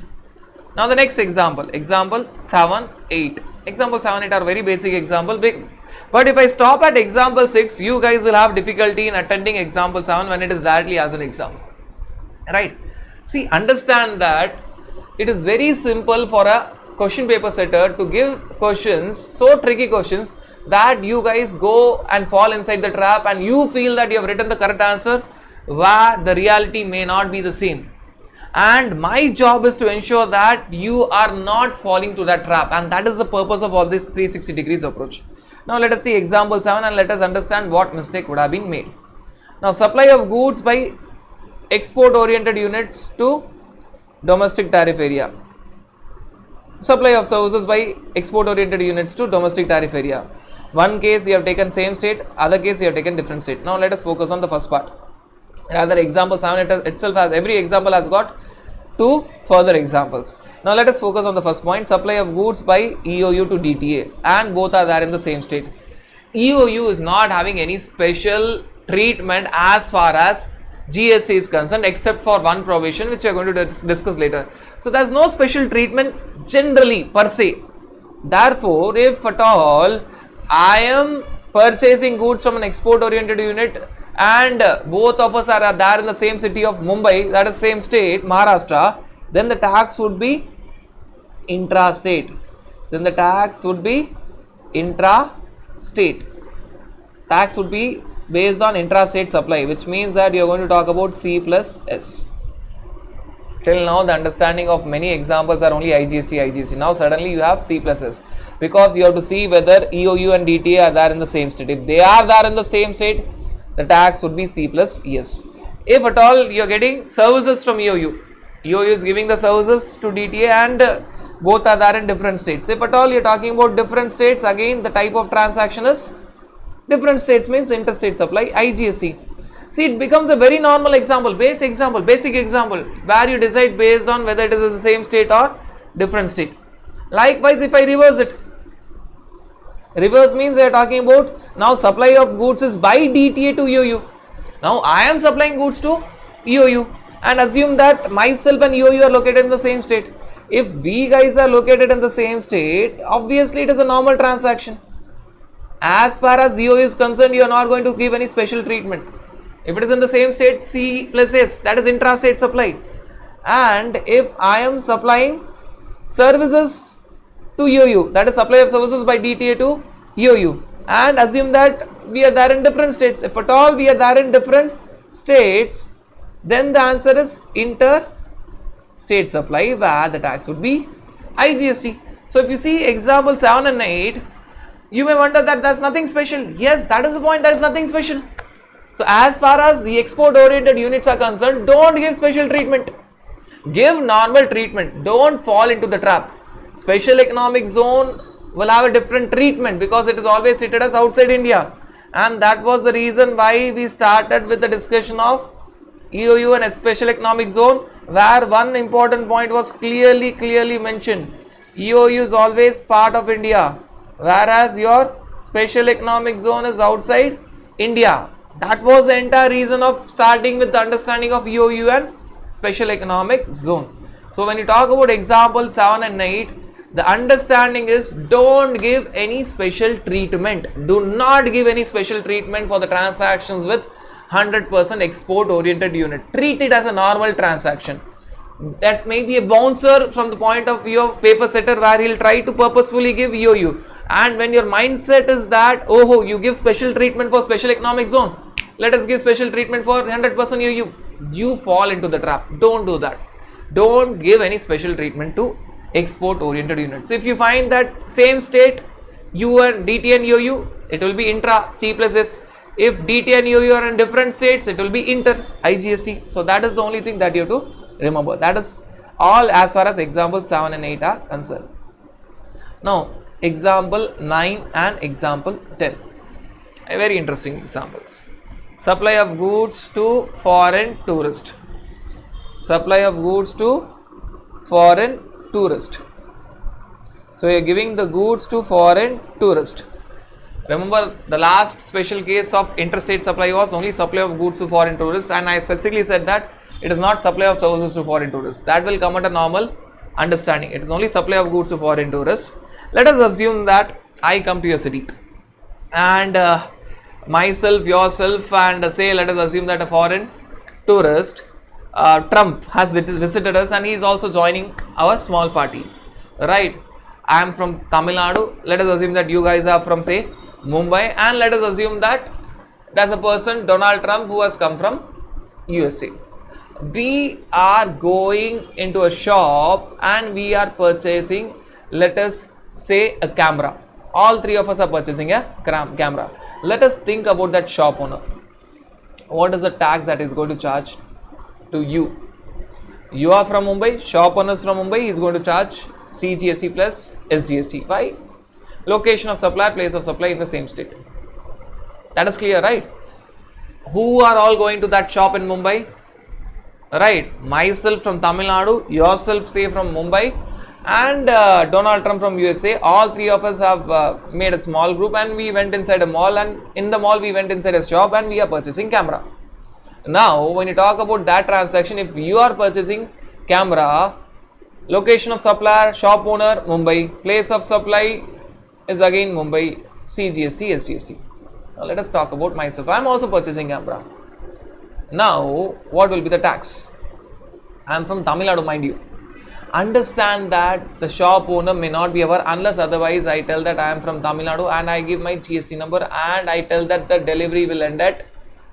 Now the next example, example 7, 8. Example 7, 8 are very basic example, but if I stop at example 6, you guys will have difficulty in attending example 7 when it is directly as an exam, right? See, understand that it is very simple for a question paper setter to give questions, so tricky questions, that you guys go and fall inside the trap and you feel that you have written the correct answer where the reality may not be the same. And my job is to ensure that you are not falling to that trap, and that is the purpose of all this 360 degrees approach. Now let us see example 7 and let us understand what mistake would have been made. Now, supply of goods by export oriented units to domestic tariff area, supply of services by export oriented units to domestic tariff area. One case you have taken same state, other case you have taken different state. Now let us focus on the first part. Rather, example 7 itself has, every example has got 2 further examples. Now let us focus on the first point, supply of goods by EOU to DTA, and both are there in the same state. EOU is not having any special treatment as far as GST is concerned, except for one provision which we are going to discuss later. So there is no special treatment generally per se. Therefore, if at all I am purchasing goods from an export oriented unit and both of us are there in the same city of Mumbai, that is same state, Maharashtra, then the tax would be intra-state. Then the tax would be intra-state. Tax would be based on intra-state supply, which means that you are going to talk about C plus S. Till now, the understanding of many examples are only IGST. Now, suddenly you have C plus S, because you have to see whether EOU and DTA are there in the same state. If they are there in the same state, the tax would be C plus S. If at all you are getting services from EOU, EOU is giving the services to DTA and both are there in different states. If at all you are talking about different states, again the type of transaction is different states, means interstate supply, IGST. See, it becomes a very normal example, basic example, where you decide based on whether it is in the same state or different state. Likewise, if I reverse it, reverse means we are talking about now supply of goods is by DTA to EOU. Now I am supplying goods to EOU and assume that myself and EOU are located in the same state. If we guys are located in the same state, obviously it is a normal transaction. As far as EOU is concerned, you are not going to give any special treatment. If it is in the same state, C plus S, that is intra-state supply. And if I am supplying services to EOU, that is supply of services by DTA to EOU, and assume that we are there in different states. If at all we are there in different states, then the answer is inter-state supply, where the tax would be IGST. So if you see example 7 and 8, you may wonder that there is nothing special. Yes, that is the point, there is nothing special. So as far as the export oriented units are concerned, don't give special treatment. Give normal treatment. Don't fall into the trap. Special economic zone will have a different treatment because it is always treated as outside India. And that was the reason why we started with the discussion of EOU and a special economic zone, where one important point was clearly mentioned. EOU is always part of India, whereas your special economic zone is outside India. That was the entire reason of starting with the understanding of EOU and special economic zone. So when you talk about example 7 and 8, the understanding is don't give any special treatment. Do not give any special treatment for the transactions with 100% export oriented unit. Treat it as a normal transaction. That may be a bouncer from the point of view of paper setter, where he will try to purposefully give EOU. And when your mindset is that, oh, you give special treatment for special economic zone, let us give special treatment for 100% EOU, you fall into the trap. Don't do that. Don't give any special treatment to export oriented units. If you find that same state, U and DT and EOU, it will be intra C plus S. If DT and EOU are in different states, it will be inter IGST. So that is the only thing that you have to remember. That is all as far as example 7 and 8 are concerned. Now example 9 and example 10, very interesting examples. Supply of goods to foreign tourist. Supply of goods to foreign tourist. So you are giving the goods to foreign tourist. Remember the last special case of interstate supply was only supply of goods to foreign tourists, and I specifically said that it is not supply of services to foreign tourists. That will come under normal understanding. It is only supply of goods to foreign tourists. Let us assume that I come to your city and myself, yourself, and say let us assume that a foreign tourist, Trump, has visited us and he is also joining our small party, right? I am from Tamil Nadu. Let us assume that you guys are from, say, Mumbai, and let us assume that there's a person, Donald Trump, who has come from USA. We are going into a shop and we are purchasing, let us say, a camera. All three of us are purchasing a camera. Let us think about that shop owner. What is the tax that is going to charge to you? You are from Mumbai, shop owner is from Mumbai, he is going to charge CGST plus SGST. Why? Location of supplier, place of supply in the same state. That is clear, right? Who are all going to that shop in Mumbai? Right, myself from Tamil Nadu, yourself say from Mumbai, and Donald Trump from USA. All three of us have made a small group and we went inside a mall, and in the mall we went inside a shop and we are purchasing camera. Now when you talk about that transaction, if you are purchasing camera, location of supplier, shop owner, Mumbai, place of supply is again Mumbai, CGST, SGST. Now let us talk about myself. I am also purchasing camera. Now what will be the tax? I am from Tamil Nadu, mind you. Understand that the shop owner may not be aware, unless otherwise I tell that I am from Tamil Nadu and I give my GST number and I tell that the delivery will end at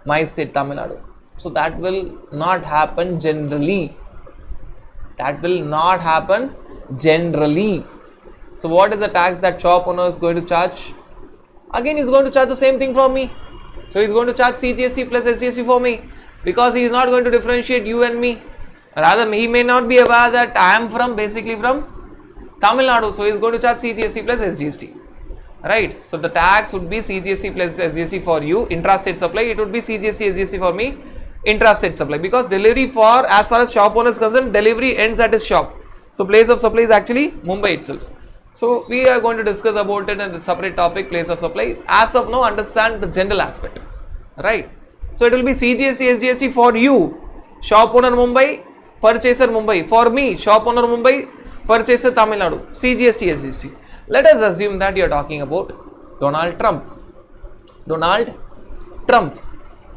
my state, Tamil Nadu. So that will not happen generally. That will not happen generally. So what is the tax that shop owner is going to charge? Again, he is going to charge the same thing from me. So he is going to charge CGST plus SGST for me, because he is not going to differentiate you and me. Rather, he may not be aware that I am basically from Tamil Nadu. So he is going to charge CGST plus SGST. Right. So the tax would be CGST plus SGST for you. Intrastate supply, it would be CGST SGST for me. Intrastate supply, because delivery, for as far as shop owner is concerned, delivery ends at his shop. So place of supply is actually Mumbai itself. So we are going to discuss about it in a separate topic, place of supply. As of now, understand the general aspect, right? So it will be CGST SGST for you, shop owner Mumbai, purchaser Mumbai. For me, shop owner Mumbai, purchaser Tamil Nadu, CGST SGST. Let us assume that you are talking about Donald Trump. Donald Trump.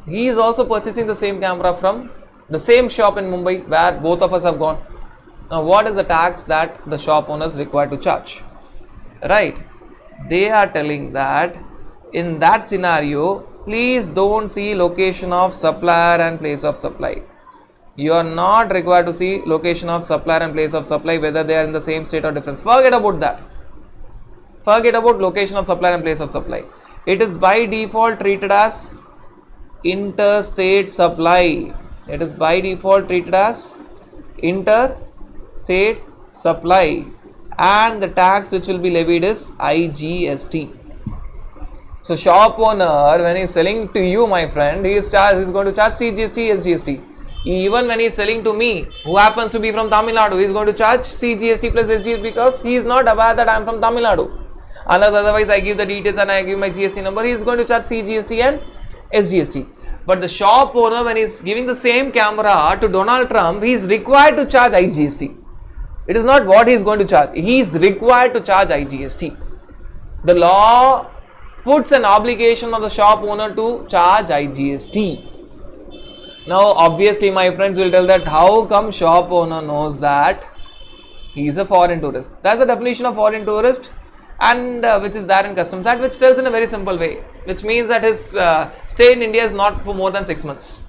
He is also purchasing the same camera from the same shop in Mumbai where both of us have gone. Now what is the tax that the shop owner is required to charge? Right, they are telling that in that scenario, please don't see location of supplier and place of supply. You are not required to see location of supplier and place of supply, whether they are in the same state or different. Forget about that. Forget about location of supplier and place of supply. It is by default treated as interstate supply. It is by default treated as interstate supply, and the tax which will be levied is IGST. So shop owner, when he is selling to you, my friend, he is going to charge CGST, SGST. Even when he is selling to me, who happens to be from Tamil Nadu, he is going to charge CGST plus SGST, because he is not aware that I am from Tamil Nadu. Unless otherwise I give the details and I give my GST number, he is going to charge CGST and SGST. But the shop owner, when he is giving the same camera to Donald Trump, he is required to charge IGST. It is not what he is going to charge. He is required to charge IGST. The law puts an obligation on the shop owner to charge IGST. Now, obviously, my friends will tell that how come shop owner knows that he is a foreign tourist? That's the definition of foreign tourist, and which is there in Customs Act, which tells in a very simple way, which means that his stay in India is not for more than 6 months.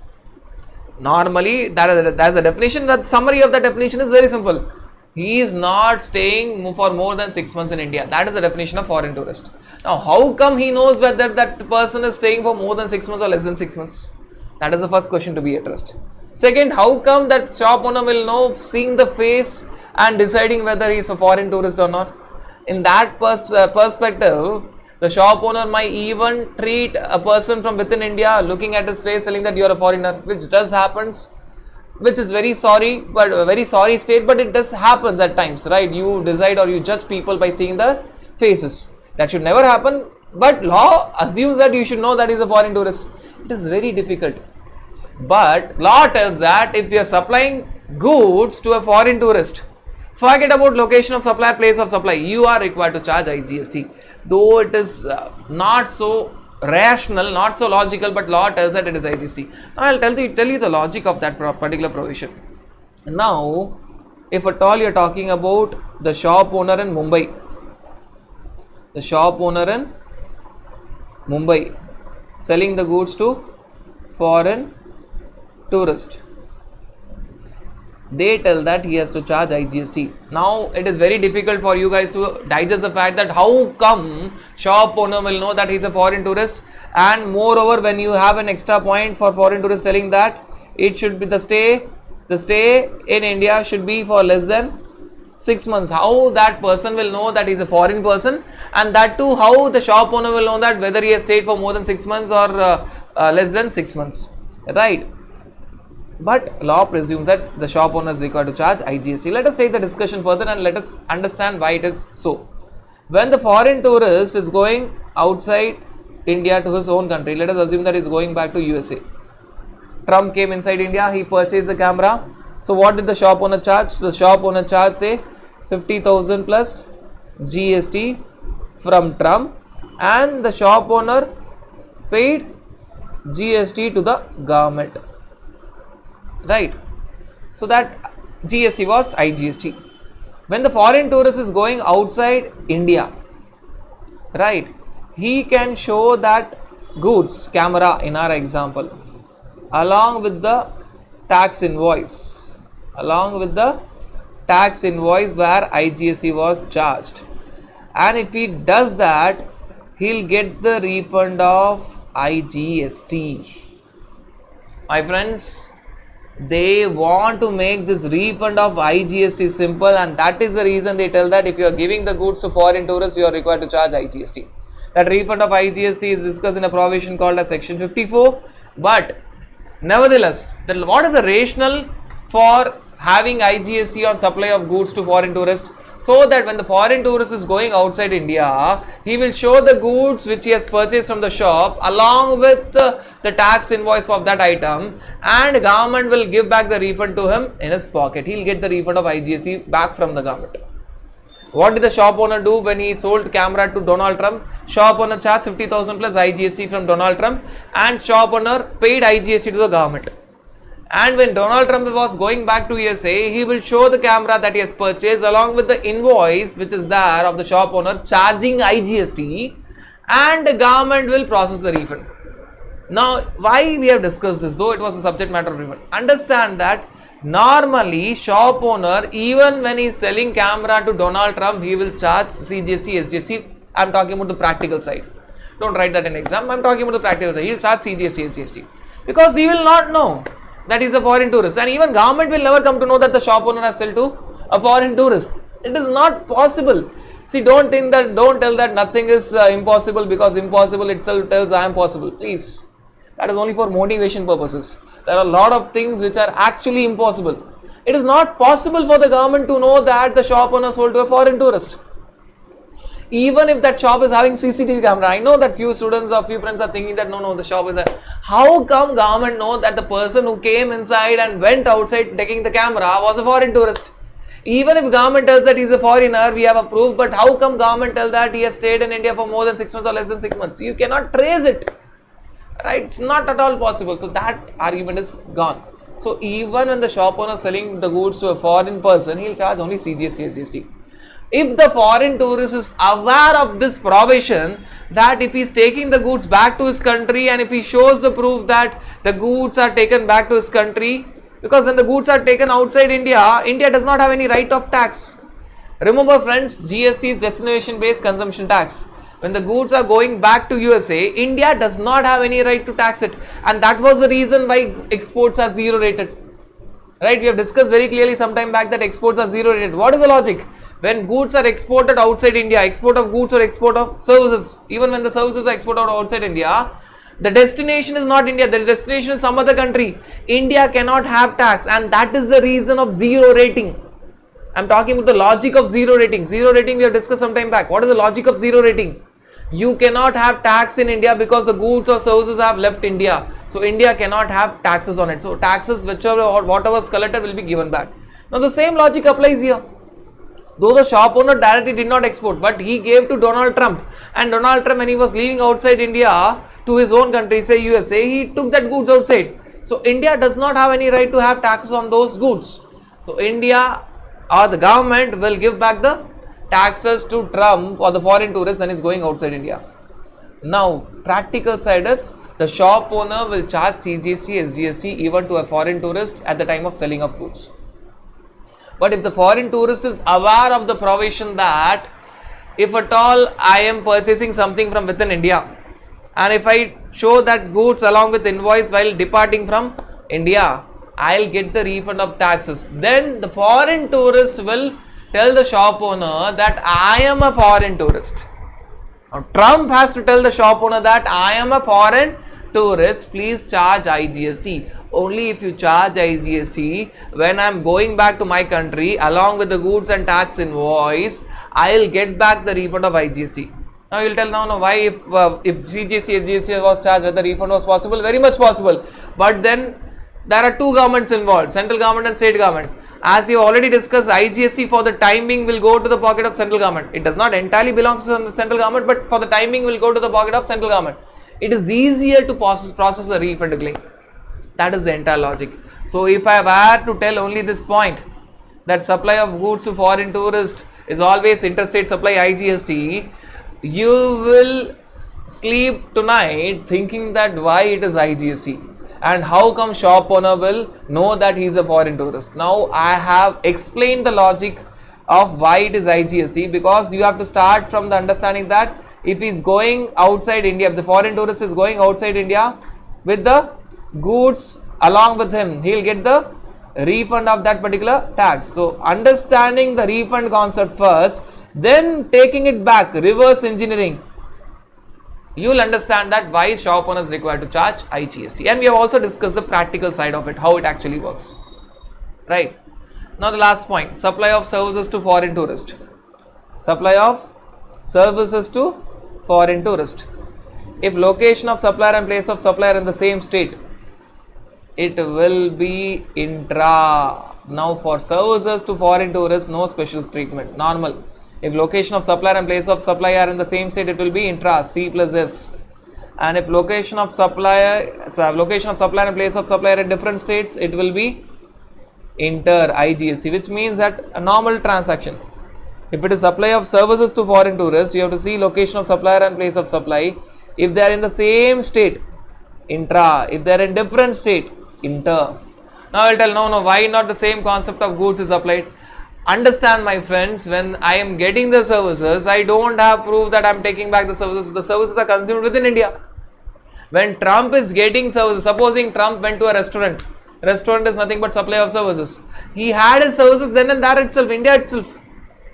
Normally, that's the definition. The summary of the definition is very simple. He is not staying for more than 6 months in India. That is the definition of foreign tourist. Now, how come he knows whether that person is staying for more than 6 months or less than 6 months? That is the first question to be addressed. Second, how come that shop owner will know, seeing the face and deciding whether he is a foreign tourist or not? In that perspective, The shop owner might even treat a person from within India looking at his face telling that you are a foreigner, which does happens, which is very sorry, but a very sorry state, but it does happens at times, right? You decide or you judge people by seeing their faces. That should never happen, but law assumes that you should know that he is a foreign tourist. It is very difficult. But law tells that if you are supplying goods to a foreign tourist, forget about location of supply, place of supply, you are required to charge IGST. Though it is not so rational, not so logical, but law tells that it is IGST. Now I will tell you the logic of that particular provision. Now, if at all you are talking about the shop owner in Mumbai, selling the goods to foreign tourist, they tell that he has to charge IGST. Now it is very difficult for you guys to digest the fact that how come shop owner will know that he is a foreign tourist, and moreover when you have an extra point for foreign tourist telling that it should be the stay in India should be for less than 6 months. How that person will know that he is a foreign person, and that too how the shop owner will know that whether he has stayed for more than 6 months or less than 6 months, right? But law presumes that the shop owner is required to charge IGST. Let us take the discussion further and let us understand why it is so. When the foreign tourist is going outside India to his own country, let us assume that he is going back to USA. Trump came inside India, he purchased the camera. So what did the shop owner charge? The shop owner charged say 50,000 plus GST from Trump, and the shop owner paid GST to the government. Right, so that GST was IGST. When the foreign tourist is going outside India, right, he can show that goods, camera in our example, along with the tax invoice, where IGST was charged, and if he does that, he'll get the refund of IGST. My friends, they want to make this refund of IGST simple, and that is the reason they tell that if you are giving the goods to foreign tourists, you are required to charge IGST. That refund of IGST is discussed in a provision called as section 54. But nevertheless, what is the rationale for having IGST on supply of goods to foreign tourists? So that when the foreign tourist is going outside India, he will show the goods which he has purchased from the shop along with the tax invoice of that item, and government will give back the refund to him in his pocket. He will get the refund of IGST back from the government. What did the shop owner do when he sold camera to Donald Trump? Shop owner charged 50,000 plus IGST from Donald Trump, and shop owner paid IGST to the government. And when Donald Trump was going back to USA, he will show the camera that he has purchased along with the invoice which is there of the shop owner charging IGST, and the government will process the refund. Now, why we have discussed this, though it was a subject matter of refund? Understand that normally shop owner, even when he is selling camera to Donald Trump, he will charge CGST, SGST. I am talking about the practical side. Don't write that in exam. I am talking about the practical side. He will charge CGST, SGST because he will not know that he is a foreign tourist, and even government will never come to know that the shop owner has sold to a foreign tourist. It is not possible. See, don't tell that nothing is impossible, because impossible itself tells I am possible. Please, that is only for motivation purposes. There are a lot of things which are actually impossible. It is not possible for the government to know that the shop owner sold to a foreign tourist. Even if that shop is having CCTV camera, I know that few students or few friends are thinking that no, the shop is there. How come government know that the person who came inside and went outside taking the camera was a foreign tourist? Even if government tells that he is a foreigner, we have approved, but how come government tell that he has stayed in India for more than 6 months or less than 6 months? You cannot trace it, right? It's not at all possible. So that argument is gone. So even when the shop owner is selling the goods to a foreign person, he will charge only CGST, SGST. If the foreign tourist is aware of this provision, that if he is taking the goods back to his country, and if he shows the proof that the goods are taken back to his country, because when the goods are taken outside India, India does not have any right of tax. Remember friends, GST is destination based consumption tax. When the goods are going back to USA, India does not have any right to tax it, and that was the reason why exports are zero rated. Right? We have discussed very clearly some time back that exports are zero rated. What is the logic? when goods are exported outside India, export of goods or export of services, even when the services are exported outside India, the destination is not India, the destination is some other country. India cannot have tax, and that is the reason of zero rating. I'm talking about the logic of zero rating. Zero rating we have discussed some time back. What is the logic of zero rating? You cannot have tax in India because the goods or services have left India. So India cannot have taxes on it. So taxes whichever or whatever is collected will be given back. Now the same logic applies here. Though the shop owner directly did not export, but he gave to Donald Trump, and Donald Trump, when he was leaving outside India to his own country, say USA, he took that goods outside. So India does not have any right to have taxes on those goods. So India or the government will give back the taxes to Trump or the foreign tourist when he's going outside India. Now, practical side is the shop owner will charge CGST, SGST even to a foreign tourist at the time of selling of goods. But if the foreign tourist is aware of the provision that if at all I am purchasing something from within India, and if I show that goods along with invoice while departing from India, I'll get the refund of taxes. Then the foreign tourist will tell the shop owner that I am a foreign tourist. Now Trump has to tell the shop owner that I am a foreign tourist, please charge IGST. Only if you charge IGST when I am going back to my country along with the goods and tax invoice, I'll get back the refund of IGST. Now you will tell now why if CGST, SGST was charged, whether refund was possible? Very much possible. But then there are two governments involved, central government and state government. As you already discussed, IGST for the time being will go to the pocket of central government. It does not entirely belong to central government, but for the time being will go to the pocket of central government. It is easier to process the refund claim. That is the entire logic. So if I were to tell only this point, that supply of goods to foreign tourists is always interstate supply IGST, you will sleep tonight thinking that why it is IGST. And how come shop owner will know that he is a foreign tourist? Now I have explained the logic of why it is IGST, because you have to start from the understanding that if he is going outside India, if the foreign tourist is going outside India with the goods along with him, he will get the refund of that particular tax. So understanding the refund concept first, then taking it back, reverse engineering, you will understand that why shop owner is required to charge IGST. And we have also discussed the practical side of it, how it actually works. Right. Now the last point, supply of services to foreign tourist. Supply of services to foreign tourist. If location of supplier and place of supplier in the same state, it will be intra. Now for services to foreign tourists, no special treatment, normal. If location of supplier and place of supplier are in the same state, it will be intra, C plus S. And if location of supplier and place of supplier in different states, it will be inter, IGST, which means that a normal transaction. If it is supply of services to foreign tourists, you have to see location of supplier and place of supply. If they are in the same state, intra. If they are in different state, inter. Now I will tell, no, why not the same concept of goods is applied? Understand, my friends, when I am getting the services, I don't have proof that I am taking back the services. The services are consumed within India. When Trump is getting services, supposing Trump went to a restaurant is nothing but supply of services. He had his services then and there itself, India itself.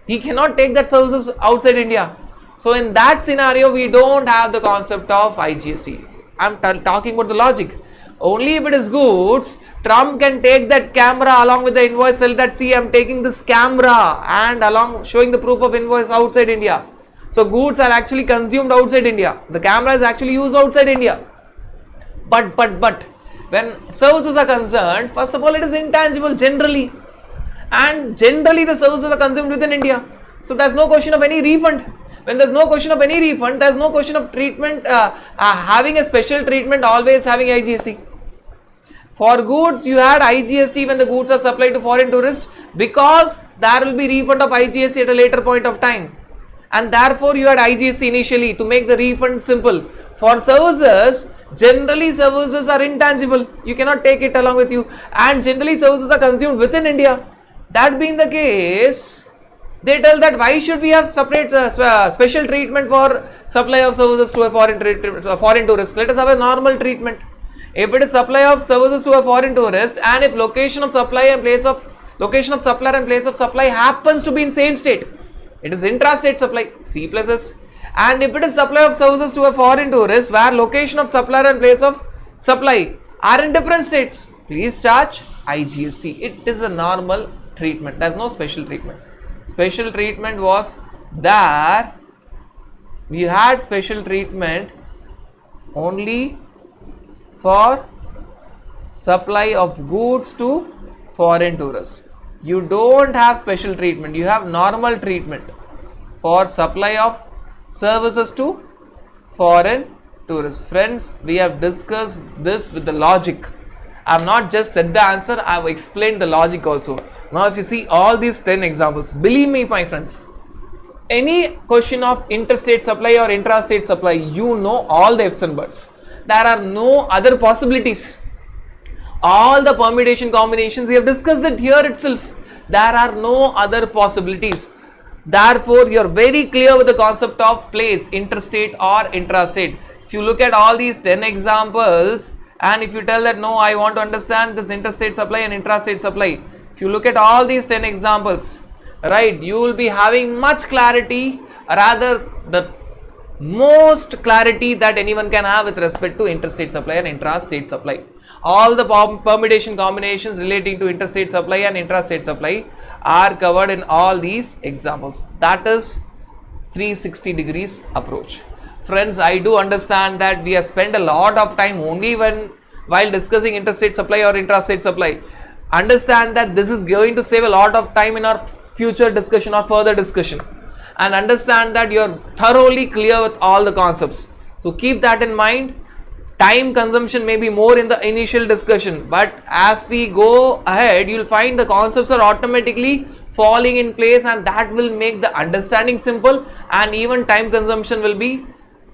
He cannot take that services outside India. So in that scenario, we don't have the concept of IGST. I am talking about the logic. Only if it is goods, Trump can take that camera along with the invoice, tell that, see, I am taking this camera, and along showing the proof of invoice outside India. So goods are actually consumed outside India. The camera is actually used outside India. But when services are concerned, first of all, it is intangible generally. And generally the services are consumed within India. So there is no question of any refund. When there is no question of any refund, there is no question of treatment, having a special treatment, always having IGST. For goods, you had IGST when the goods are supplied to foreign tourists, because there will be refund of IGST at a later point of time. And therefore, you had IGST initially to make the refund simple. For services, generally services are intangible. You cannot take it along with you. And generally services are consumed within India. That being the case, they tell that why should we have separate special treatment for supply of services to a foreign tourist? Let us have a normal treatment. If it is supply of services to a foreign tourist, and if location of supplier and place of supply happens to be in same state, It is intrastate supply, C plus S. And if it is supply of services to a foreign tourist where location of supplier and place of supply are in different states, please charge IGST. It is a normal treatment. There is no special treatment. Special treatment was there. We had special treatment only for supply of goods to foreign tourists. You don't have special treatment. You have normal treatment for supply of services to foreign tourists. Friends, we have discussed this with the logic. I have not just said the answer, I have explained the logic also. Now if you see all these 10 examples, believe me my friends, any question of interstate supply or intrastate supply, you know all the ifs and buts. There are no other possibilities. All the permutation combinations, we have discussed it here itself. There are no other possibilities. Therefore, you are very clear with the concept of place, interstate or intrastate. If you look at all these 10 examples and if you tell that no, I want to understand this interstate supply and intrastate supply. If you look at all these 10 examples, right, you will be having much clarity, rather the most clarity that anyone can have with respect to interstate supply and intrastate supply. All the permutation combinations relating to interstate supply and intrastate supply are covered in all these examples. That is 360 degrees approach. Friends, I do understand that we have spent a lot of time only while discussing interstate supply or intrastate supply. Understand that this is going to save a lot of time in our future discussion or further discussion, and understand that you are thoroughly clear with all the concepts. So keep that in mind. Time consumption may be more in the initial discussion, but as we go ahead, you will find the concepts are automatically falling in place, and that will make the understanding simple, and even time consumption will be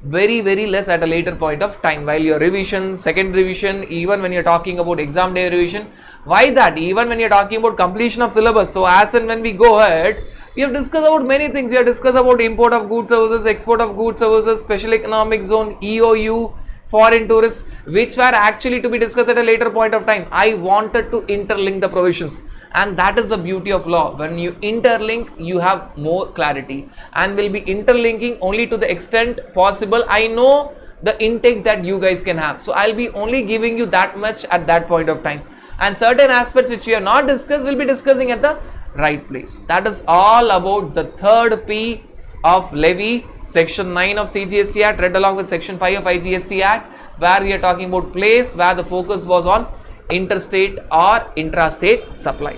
very less at a later point of time while your revision, second revision, even when you are talking about exam day revision. Why that? Even when you are talking about completion of syllabus. So as and when we go ahead, we have discussed about many things. We have discussed about import of goods services, export of goods services, special economic zone, EOU, foreign tourists, which were actually to be discussed at a later point of time. I wanted to interlink the provisions, and that is the beauty of law. When you interlink, you have more clarity, and will be interlinking only to the extent possible. I know the intake that you guys can have, so I'll be only giving you that much at that point of time, and certain aspects which we have not discussed will be discussing at the right place. That is all about the third P of levy, section 9 of CGST Act, read along with section 5 of IGST Act, where we are talking about place, where the focus was on interstate or intrastate supply.